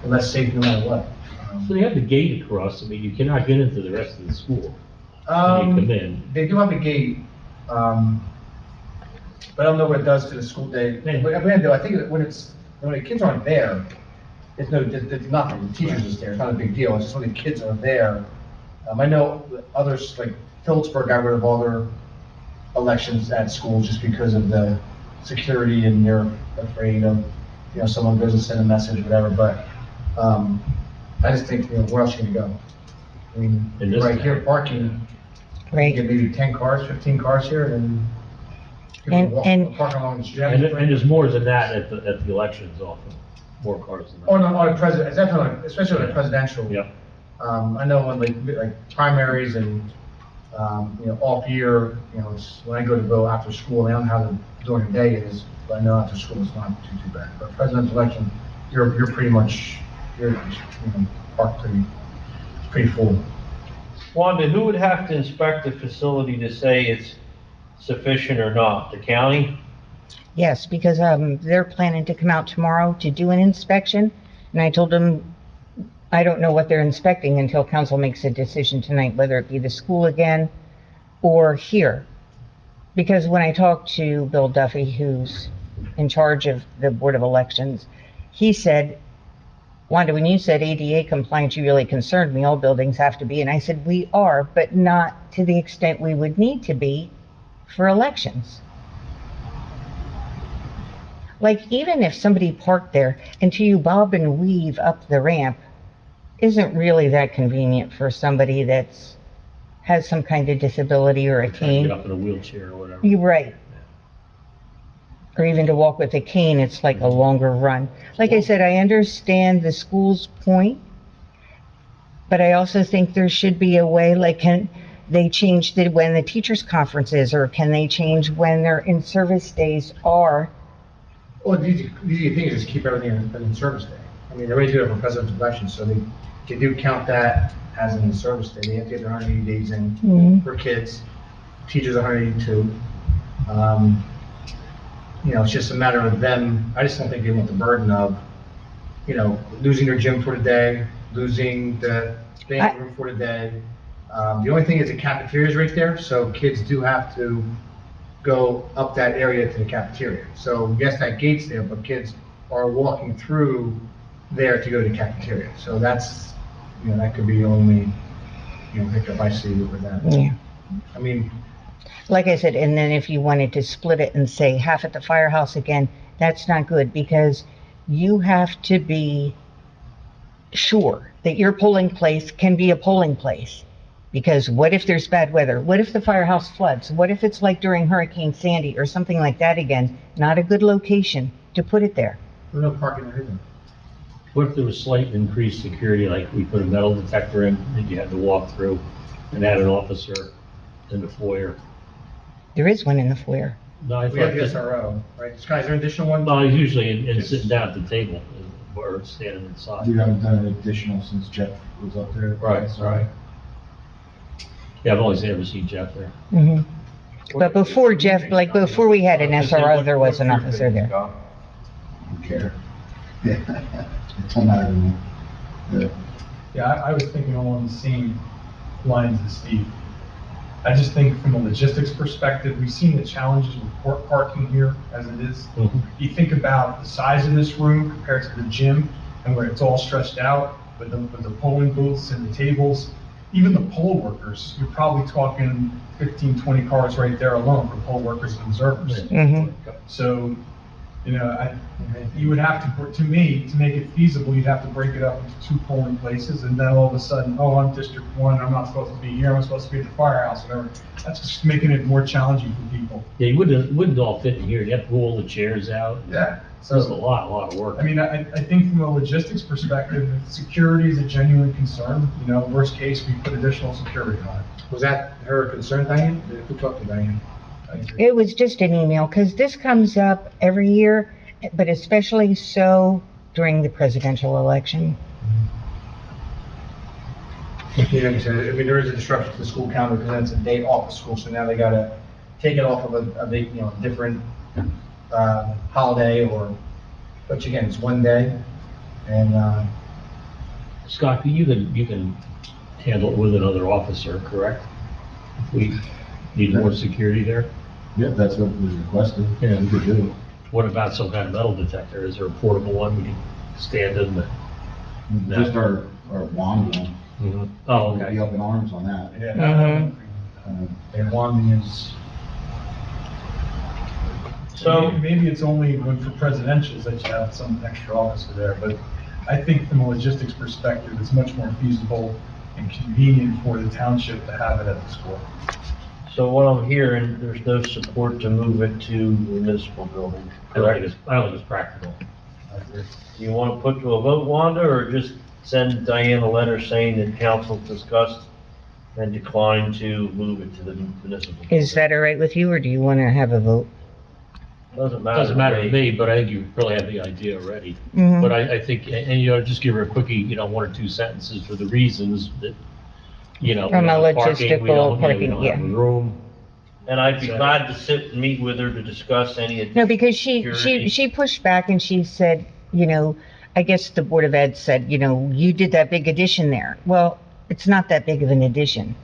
they're less safe no matter what. So they have the gate across, I mean, you cannot get into the rest of the school when you come in. They do have a gate, but I don't know what it does to the school day. But I think that when the kids aren't there, there's nothing, the teacher's just there, it's not a big deal, it's just when the kids are there. I know others, like Phillipsburg, got rid of all their elections at schools just because of the security, and they're afraid of someone goes and send a message, whatever, but, I just think, where else are you gonna go? I mean, In this right here, town. parking, you Right? get maybe 10 cars, 15 cars here, and people And- walk, and- parking along the street. And there's more than that at the elections often, more cars than that. On a president, especially on a presidential. Yep. I know when like primaries and, off year, it's, when I go to go after school, I don't know how the, during the day is, but I know after school it's not too bad. But presidential election, you're pretty much, parked pretty full. Wanda, who would have to inspect the facility to say it's sufficient or not? The county? Yes, because, they're planning to come out tomorrow to do an inspection, and I told them, I don't know what they're inspecting until council makes a decision tonight, whether it be the school again or here. Because when I talked to Bill Duffy, who's in charge of the Board of Elections, he said, Wanda, when you said ADA compliance, you really concerned me, all buildings have to be, and I said, we are, but not to the extent we would need to be for elections. Like, even if somebody parked there and to you bob and weave up the ramp isn't really that convenient for somebody that's has some kind of disability or a Trying to cane. get up in a wheelchair or whatever. You're right. Or even to walk with a cane, it's like a longer run. Like I said, I understand the school's point, but I also think there should be a way, like, can they change when the teachers' conference is, or can they change when their in-service days are? Well, the easy thing is just keep everything in service day. I mean, they already do it for presidential elections, so they do count that as an in-service day. They have to get their 180 days in Mhm. for kids, teachers 182. It's just a matter of them, I just don't think they want the burden of, losing their gym for the day, losing the band room for the day. The only thing is the cafeteria is right there, so kids do have to go up that area to the cafeteria. So yes, that gate's there, but kids are walking through there to go to the cafeteria. So that's, that could be the only, hiccup I see with that. Yeah. I mean, Like I said, and then if you wanted to split it and say half at the firehouse again, that's not good, because you have to be sure that your polling place can be a polling place. Because what if there's bad weather? What if the firehouse floods? What if it's like during Hurricane Sandy or something like that again? Not a good location to put it there. there's no parking there either. What if there was slight increased security, like we put a metal detector in that you had to walk through and add an officer in the foyer? There is one in the foyer. No, I We have thought the that, SRO, right? Scott, is there an additional one? no, usually in sitting down at the table or standing inside. You haven't done an additional since Jeff was up there. Right, right. Yeah, I've always ever seen Jeff there. Mhm. But before Jeff, like before we had an SRO, there was an officer there. Don't care. Yeah, it don't matter to me. Yeah. Yeah, I was thinking along the same lines as Steve. I just think from a logistics perspective, we've seen the challenges with parking here as it is. Mhm. You think about the size of this room compared to the gym and where it's all stretched out with the polling booths and the tables. Even the poll workers, you're probably talking 15, 20 cars right there alone for poll workers and observers. Mhm. So, you would have to me, to make it feasible, you'd have to break it up into 2 polling places, and then all of a sudden, oh, I'm District 1, I'm not supposed to be here, I'm supposed to be at the firehouse, whatever. That's just making it more challenging for people. Yeah, you wouldn't all fit in here. You have to pull all the chairs out. Yeah. It's just a lot of work. I mean, I think from a logistics perspective, if security is a genuine concern, worst case, we put additional security on it. Was that her concern, Diane? Who talked to Diane? It was just an email, because this comes up every year, but especially so during the presidential election. Like I said, I mean, there is a disruption to the school calendar because that's a day off of school, so now they gotta take it off of a big, different, holiday which again, it's one day. And, Scott, you can handle it with another officer, correct? If we need more security there? Yeah, that's what was requested. Yeah. We could do. What about some kind of metal detector? Is there a portable one we can stand in the? No. Just our wand one. Oh, We'll okay. be up in arms on that. Mhm. and one is, So, Maybe it's only when for presidentials that you have some extra officer there, but I think from a logistics perspective, it's much more feasible and convenient for the township to have it at the school. so what I'm hearing, there's no support to move it to the municipal building, I don't correct? think it's, I don't think it's practical. Do you want to put to a vote, Wanda, or just send Diane a letter saying that council discussed and declined to move it to the municipal? Is that all right with you, or do you want to have a vote? Doesn't matter. Doesn't matter to me, but I think you really have the idea already. Mhm. But I think, and you ought to just give her a quickie, 1 or 2 sentences for the reasons that, we From don't a have parking, we logistical don't parking, have a yeah. room. And I'd be glad to sit and meet with her to discuss any. No, because she Security. pushed back and she said, I guess the Board of Ed said, you did that big addition there. Well, it's not that big of an addition.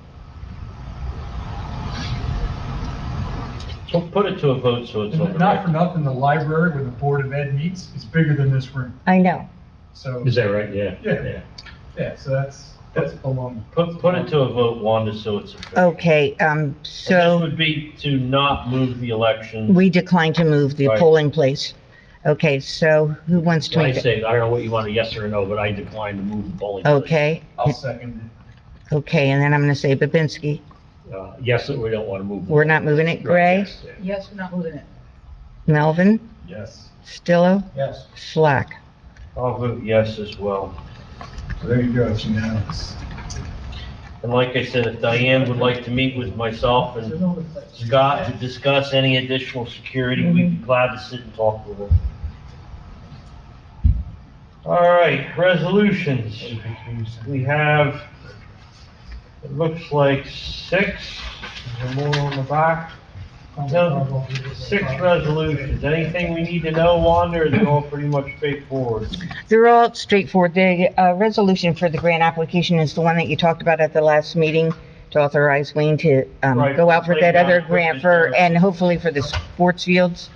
Put it to a vote so it's on the Not for record. nothing, the library where the Board of Ed meets is bigger than this room, I know. so, Is that right? Yeah. yeah, so that's belong. Put it to a vote, Wanda, so it's official. Okay, And this so would be to not move the election. we declined to move the Right. polling place. Okay, so who wants to So I make it? say, I don't know what you want, a yes or a no, but I decline to move the bowling. place. Okay, I'll second okay, and then I'm gonna say Babinski. Yes, we don't want to move. the We're not bowling moving it, place. Gray? Yes, yeah. Yes, we're not moving it. Melvin, it. Yes. Stillo, Yes. Slack. I'll vote yes as well. So there you go, it's unanimous. And like I said, if Diane would like to meet with myself and Scott to discuss any additional security, we'd be glad to sit and talk with her. All right, resolutions. We have, it looks like 6, is there more on the back? No, 6 resolutions. Anything we need to know, Wanda, or they're all pretty much straightforward? They're all straightforward. The resolution for the grant application is the one that you talked about at the last meeting to authorize Wayne to Right, go out for that playground other grant for, equipment. and hopefully for the sports fields.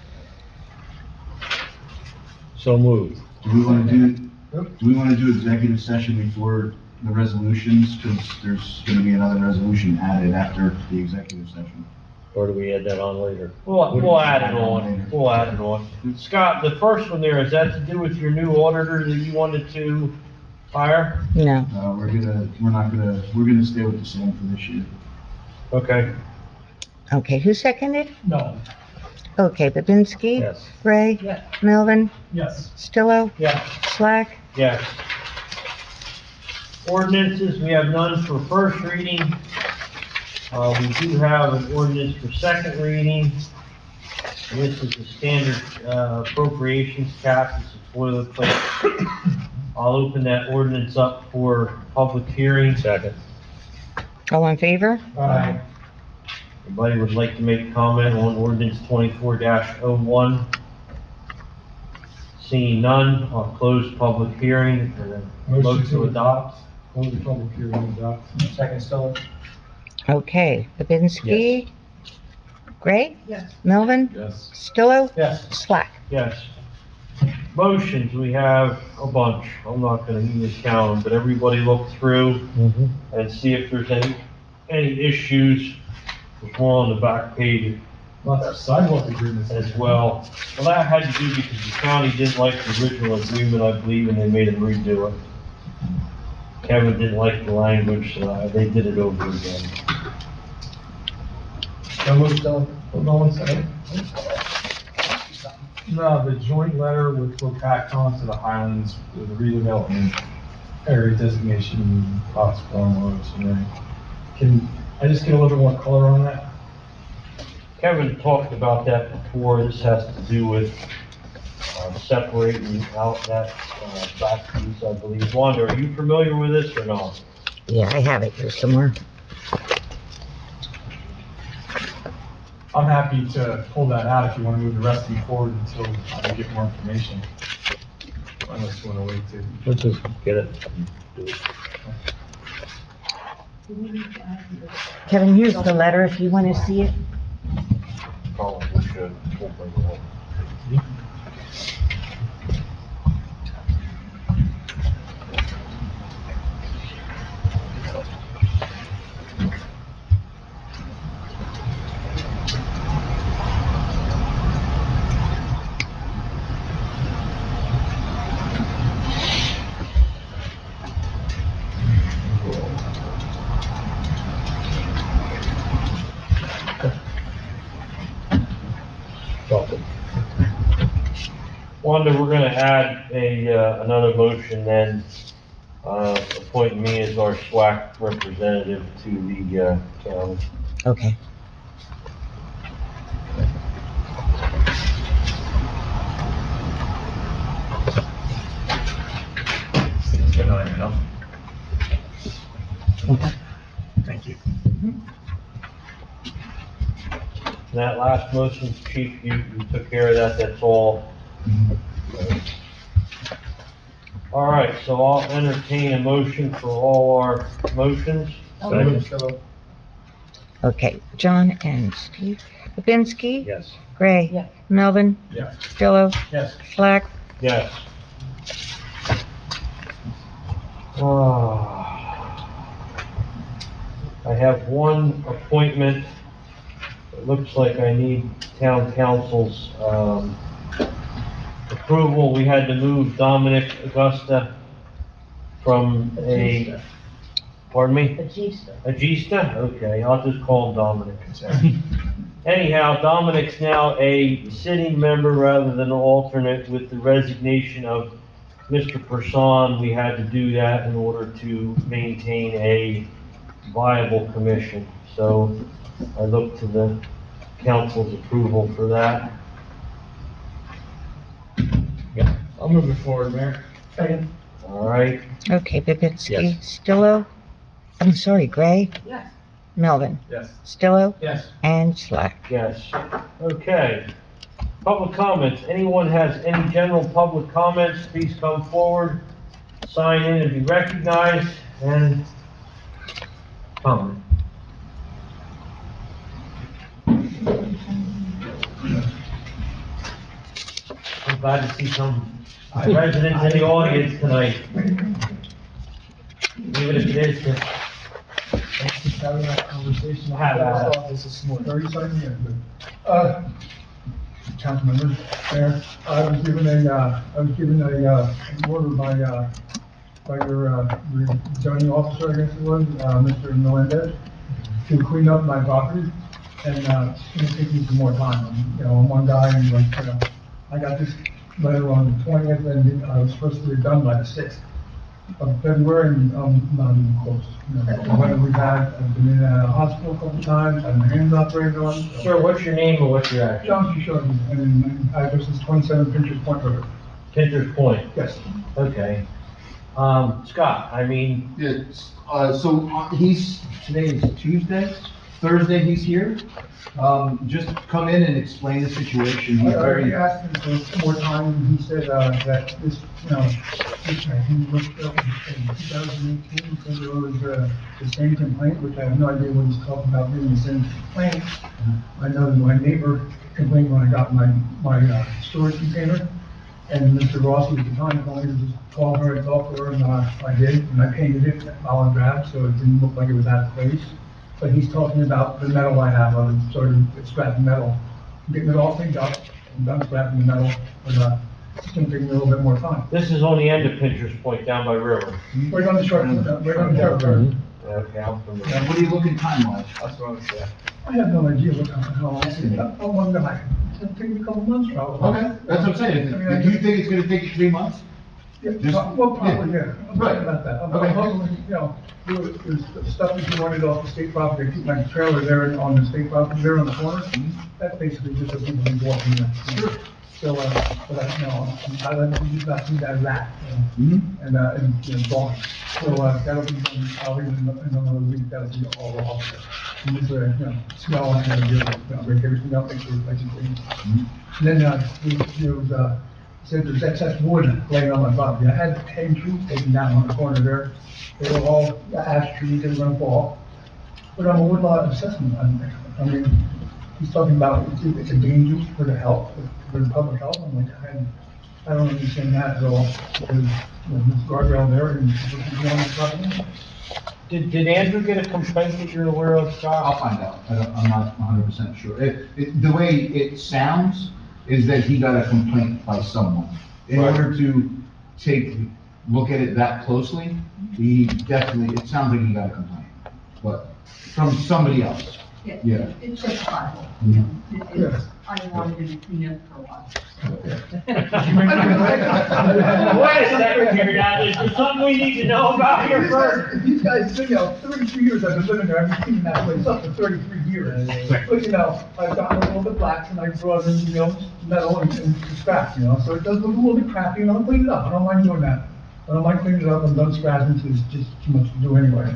So moved. Do we want to do executive session before the resolutions? Because there's going to be another resolution added after the executive session. Or do we add that on later? We'll add it on. We'll add it on. Scott, the first one there, is that to do with your new auditor that you wanted to hire? No. We're gonna stay with the same for this year. Okay. Okay, who seconded? No. Okay, Babinski? Yes. Gray? Yes. Melvin? Yes. Stillo? Yeah. Slack? Yes. Ordinances, we have none for first reading. We do have an ordinance for second reading. This is the standard appropriations cap, it's a boilerplate. I'll open that ordinance up for public hearing. Second. All in favor? Aye. Anybody would like to make a comment on ordinance 24-01? Seeing none, I'll close public hearing and then motion to adopt. Close the public hearing and adopt. Second still? Okay, Babinski? Gray? Yes. Melvin? Yes. Stillo? Yes. Slack? Yes. Motions, we have a bunch. I'm not gonna even count them, but everybody look through and see if there's any issues. There's more on the back page Lots of sidewalk agreements. as well. Well, that had to do because the county didn't like the original agreement, I believe, and they made them redo it. Kevin didn't like the language, so they did it over again. So moved still? No one said it? No, the joint letter which will back on to the Highlands with the redevelopment area designation, possible roads, Can I just get a little bit more color on that? Kevin talked about that before. This has to do with separating out that back piece, I believe. Wanda, are you familiar with this or not? Yeah, I have it here somewhere. I'm happy to pull that out if you want to move the rest of them forward until I get more information. Unless you want to wait to. Let's just get it. Do it. Kevin, here's the letter if you want to see it. Probably should. We'll bring it up. Wanda, we're gonna add another motion then, appointing me as our SWAC representative to the, county. Okay. Thank you. That last motion, Chief, you took care of that, that's all. All right, so I'll entertain a motion for all our motions. Okay, John and Steve. Babinski? Yes. Gray? Yes. Melvin? Yes. Costello? Yes. Slack? Yes. I have one appointment. It looks like I need town council's, approval. We had to move Dominic Augusta from Agista. pardon me? Agista. Agista? Okay, I'll just call him Dominic. Anyhow, Dominic's now a sitting member rather than an alternate. With the resignation of Mr. Person, we had to do that in order to maintain a viable commission. So I look to the council's approval for that. I'll move it forward, Mayor. Second. All right, Okay, Babinski? Yes. Stillo? I'm sorry, Gray? Yes. Melvin? Yes. Stillo? Yes. And Slack? yes. Okay. Public comments. Anyone has any general public comments, please come forward, sign in and be recognized, and comment. I'm glad to see some residents in the audience tonight. Even if it is just Having that conversation. Have that. Office this morning. 30 seconds, yeah, but, council members, Mayor, I was given an order by your zoning officer, I guess it was, Mr. Melendez, to clean up my property, and, it's gonna take me some more time. You know, I'm one guy, and like, you know, I got this letter on the 20th, and I was supposed to be done by the 6th of February, and not even close. You know, when we've had, I've been in a hospital a couple times, had my hands operated on. so- Sir, what's your name and what's your address? John Shoshone, and my address is 27 Pinterest Point Road. Pinter's Point. Yes. Okay. Scott, I mean, It's, today is Tuesday, Thursday he's here. Just come in and explain the situation. He's I very, asked him for more time, and he said, that this, you know, he looked up in 2018, he said it was, the same complaint, which I have no idea what he's talking about, being the same complaint. I know that my neighbor complained when I got my storage container, and Mr. Rossi at the time told me to just call her and talk to her, and I did, and I painted it olive drab, so it didn't look like it was out of place. But he's talking about the metal I have, I'm sort of scrapping metal, getting it all cleaned up, and done scrapping the metal, but, it's gonna take me a little bit more time. this is on the end of Pinter's Point down by River. We're on the short, we're on the short road. Okay, I'm familiar. what are you looking time-wise? That's what I was saying. I have no idea how long it's gonna take. Oh, one guy, it's gonna take me a couple months probably. Okay, that's what I'm saying. Do you think it's gonna take you 3 months? Yeah, Just- well, probably, yeah. I'm Right. sorry about that. I'm Okay. hoping, you know, there's the stuff that you wanted off the state property, I keep my trailer there on the state property, there on the corner. That's basically just so people can walk in there. Sure. So, but I, you know, I let you not see that rat, Mhm. and, you know, gone. So, that'll be, probably in another week, that'll be all off. And it's, you know, smell and, you know, break everything up, make sure it's nice and clean. And then, there was, said there's excess wood laying on my property. I had 10 trees taken down on the corner there. They were all ash trees, they were gonna fall. But I'm a woodlot assessment, I mean, he's talking about it's a danger for the health, for the public health. I'm like, I don't understand that at all. Because, you know, there's guardrail there and what's going on the property. Did Andrew get a complaint that you're aware of, I'll Scott? find out. I'm not 100% sure. The way it sounds is that he got a complaint by someone. In Right. order to look at it that closely, he definitely, it sounds like he got a complaint, but from somebody else. Yeah. It's just fun. Mhm. It's, I wanted to clean up for a while. Wait a second here, now, is there something we need to know about here first? These guys, 32 years I've been living there, I've been cleaning that place up for 33 years. But, I've gotten a little bit lax and I brought in, metal and scratch, so it does look a little bit crappy and I'll clean it up, I don't mind doing that. I don't mind cleaning it up, I'm done scratching, so it's just too much to do anyway.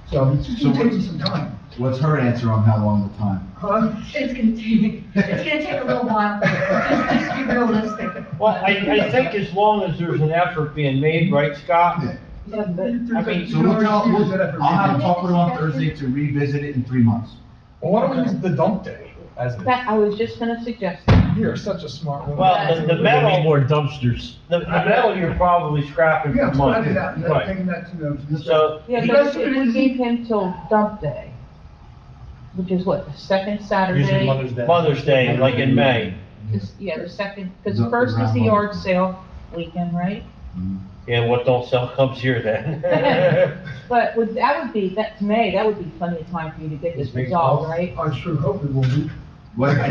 So it's just gonna take me some time. What's her answer on how long the time? Huh? It's gonna take a little while, just be realistic. Well, I think as long as there's an effort being made, right, Scott? Yeah. Yeah, but I mean, So I'll have a talk with her on Thursday to revisit it in 3 months. Well, why don't we use the dump day as a, that, I was just gonna suggest that. you're such a smart woman. Well, the We need metal, more dumpsters. the metal you're probably scrapping Yeah, for so I money. did that, and Right. taking that to, So, Yeah, You but guys- if we gave him till dump day, which is what, the second Saturday? Mother's Day, like in May. Yeah, the second, because The- first is around the Mother's yard Day. sale weekend, right? Yeah, what don't sell comes here then. But that would be, that's May, that would be plenty of time for you to get this resolved, right? I sure hope it will be. What I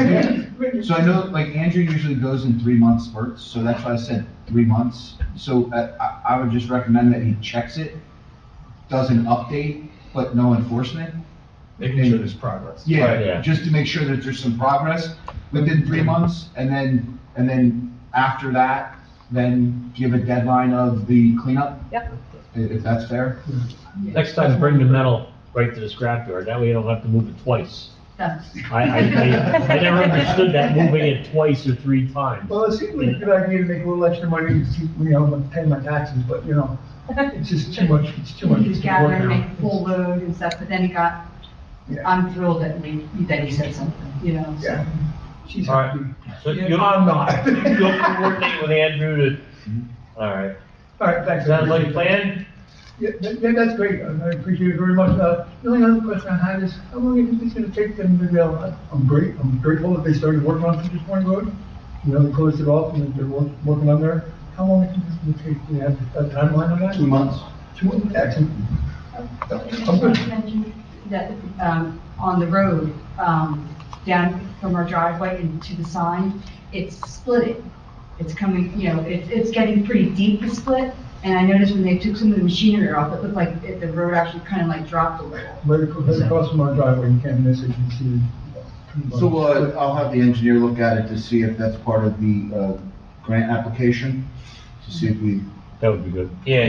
do, so I know, like, Andrew usually goes in 3 month spurts, so that's why I said 3 months. So I would just recommend that he checks it, does an update, but no enforcement. Making sure there's progress. Right, Yeah, just to make sure that there's some progress within 3 months, and then after that, then give a deadline of the cleanup, Yep. if that's fair. Next time, bring the metal right to the scrapyard, that way you don't have to move it twice. That's, I never understood that, moving it twice or 3 times. Well, it seems like a good idea to make a little extra money, to keep, pay my taxes, but, it's just too much, it's too much. you just to gather work and now. make a full load and stuff, but then it got, Yeah. I'm thrilled that he said something, so. Yeah, she's All right. happy. So Yeah, you'll, I'm not. you'll coordinate with Andrew to, all right. All right, thanks. Sounds like a plan? Yeah, that's great, I appreciate it very much. The only other question I had is, how long do you think it's gonna take them to, I'm grateful that they started working on Peters Point Road. They closed it off and they're working on there. How long do you think it's gonna take, do you have a timeline on that? 2 months. 2 months, excellent. I I'm just good. want to mention that, on the road, down from our driveway into the sign, it's splitting. It's coming, it's getting pretty deep, the split, and I noticed when they took some of the machinery off, it looked like the road actually kind of like dropped a little. Right across from our driveway, you can't miss it, you can see. it. So I'll have the engineer look at it to see if that's part of the grant application, to see if we, That would be good. Yeah.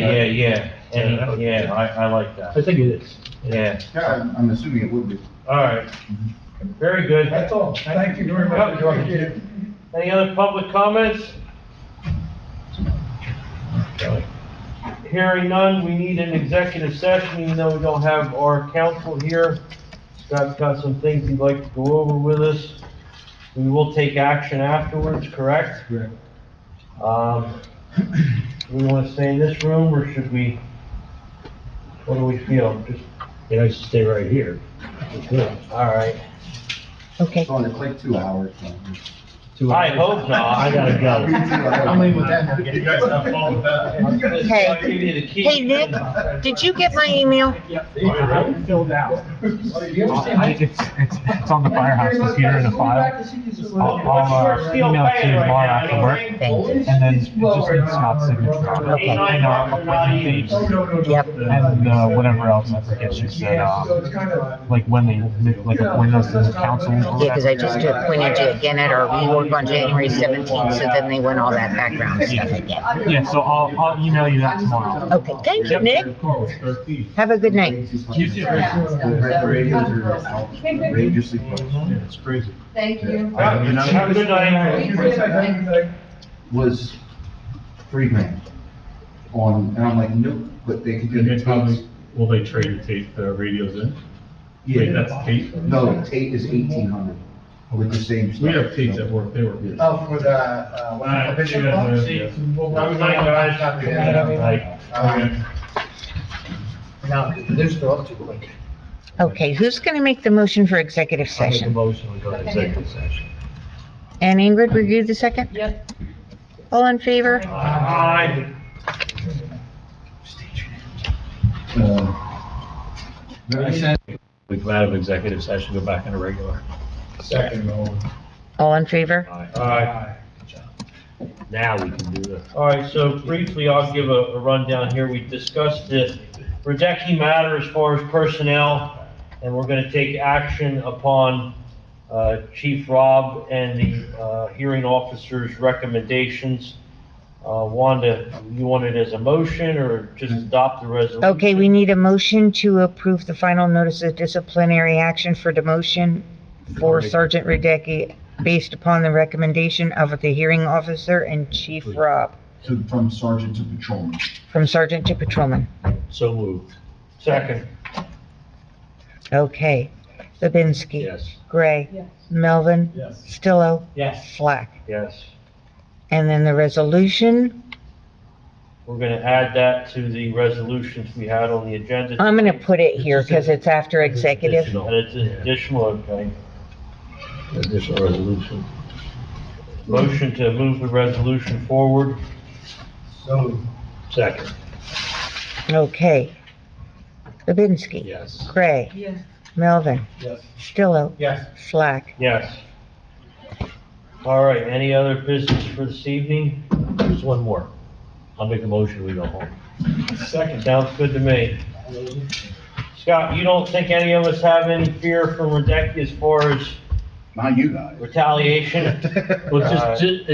And, yeah, I like I that. think it is. Yeah, yeah, I'm assuming it would be. all right. Very good. That's all, thank you very much, I appreciate it. Any other public comments? Hearing none, we need an executive session, even though we don't have our counsel here. Scott's got some things he'd like to go over with us. We will take action afterwards, correct? Correct. Do we want to stay in this room, or should we, what do we feel? Just, You know, just stay right here. It's good. all right. Okay. It's only like 2 hours. so. I hope not. I gotta go. I'm in with that. You guys have fun with that? Hey. I'll give you the key. Hey, Nick, did you get my email? Filled out. It's on the firehouse, it's here in the file. I'll email it to you tomorrow after work, Thank you. and then it just needs Scott's signature on it. Okay. I know appointment dates Yep. and whatever else I forget you said, like when they, like appointments to the council. Yeah, because I just appointed you again at our rework on January 17th, so then they want all that background stuff again. Yeah, so I'll email you that tomorrow. Okay, thank you, Nick. Have a good night. The radios are outrageously close. It's crazy. Thank you. Have a good night. Was $3,000 on, and I'm like, nope, but they can do the tapes. Will they trade the tape, the radios in? Wait, Yeah, that's tape? no, tape is 1,800 with the same stuff. We have tapes that work, they work. Oh, for the, See, have a good night, guys. Now, they're still up too quick. Okay, who's going to make the motion for executive I'll make a session? motion, we go to executive session. And Ingrid, were you the second? Yep. All in favor? Aye. I sent we come out of executive session, go back into regular. Second, Nolan. All in favor? Aye. Now we can do the, All right, so briefly, I'll give a rundown here. We discussed the Radecki matter as far as personnel, and we're gonna take action upon, Chief Rob and the, hearing officer's recommendations. Wanda, you want it as a motion or just adopt the resolution? Okay, we need a motion to approve the final notice of disciplinary action for demotion for Sergeant Radecki based upon the recommendation of the hearing officer and Chief Rob, From sergeant to patrolman. from sergeant to patrolman. so moved, Second. Okay. Babinski. yes. Gray. Yes. Melvin. Yes. Stillo. Yes. Slack. Yes. And then the resolution, We're gonna add that to the resolutions we had on the agenda. I'm gonna put it here because it's after executive. And it's additional, okay. Additional resolution. Motion to move the resolution forward. So, Second, Okay. Babinski. yes. Gray. Yes. Melvin. yes. Stillo. Yes. Slack. Yes. All right, any other business for this evening? There's one more. I'll make a motion, we go home. Second. Sounds good to me. Scott, you don't think any of us have any fear from Radecki as far as Not you guys. retaliation? Well, just,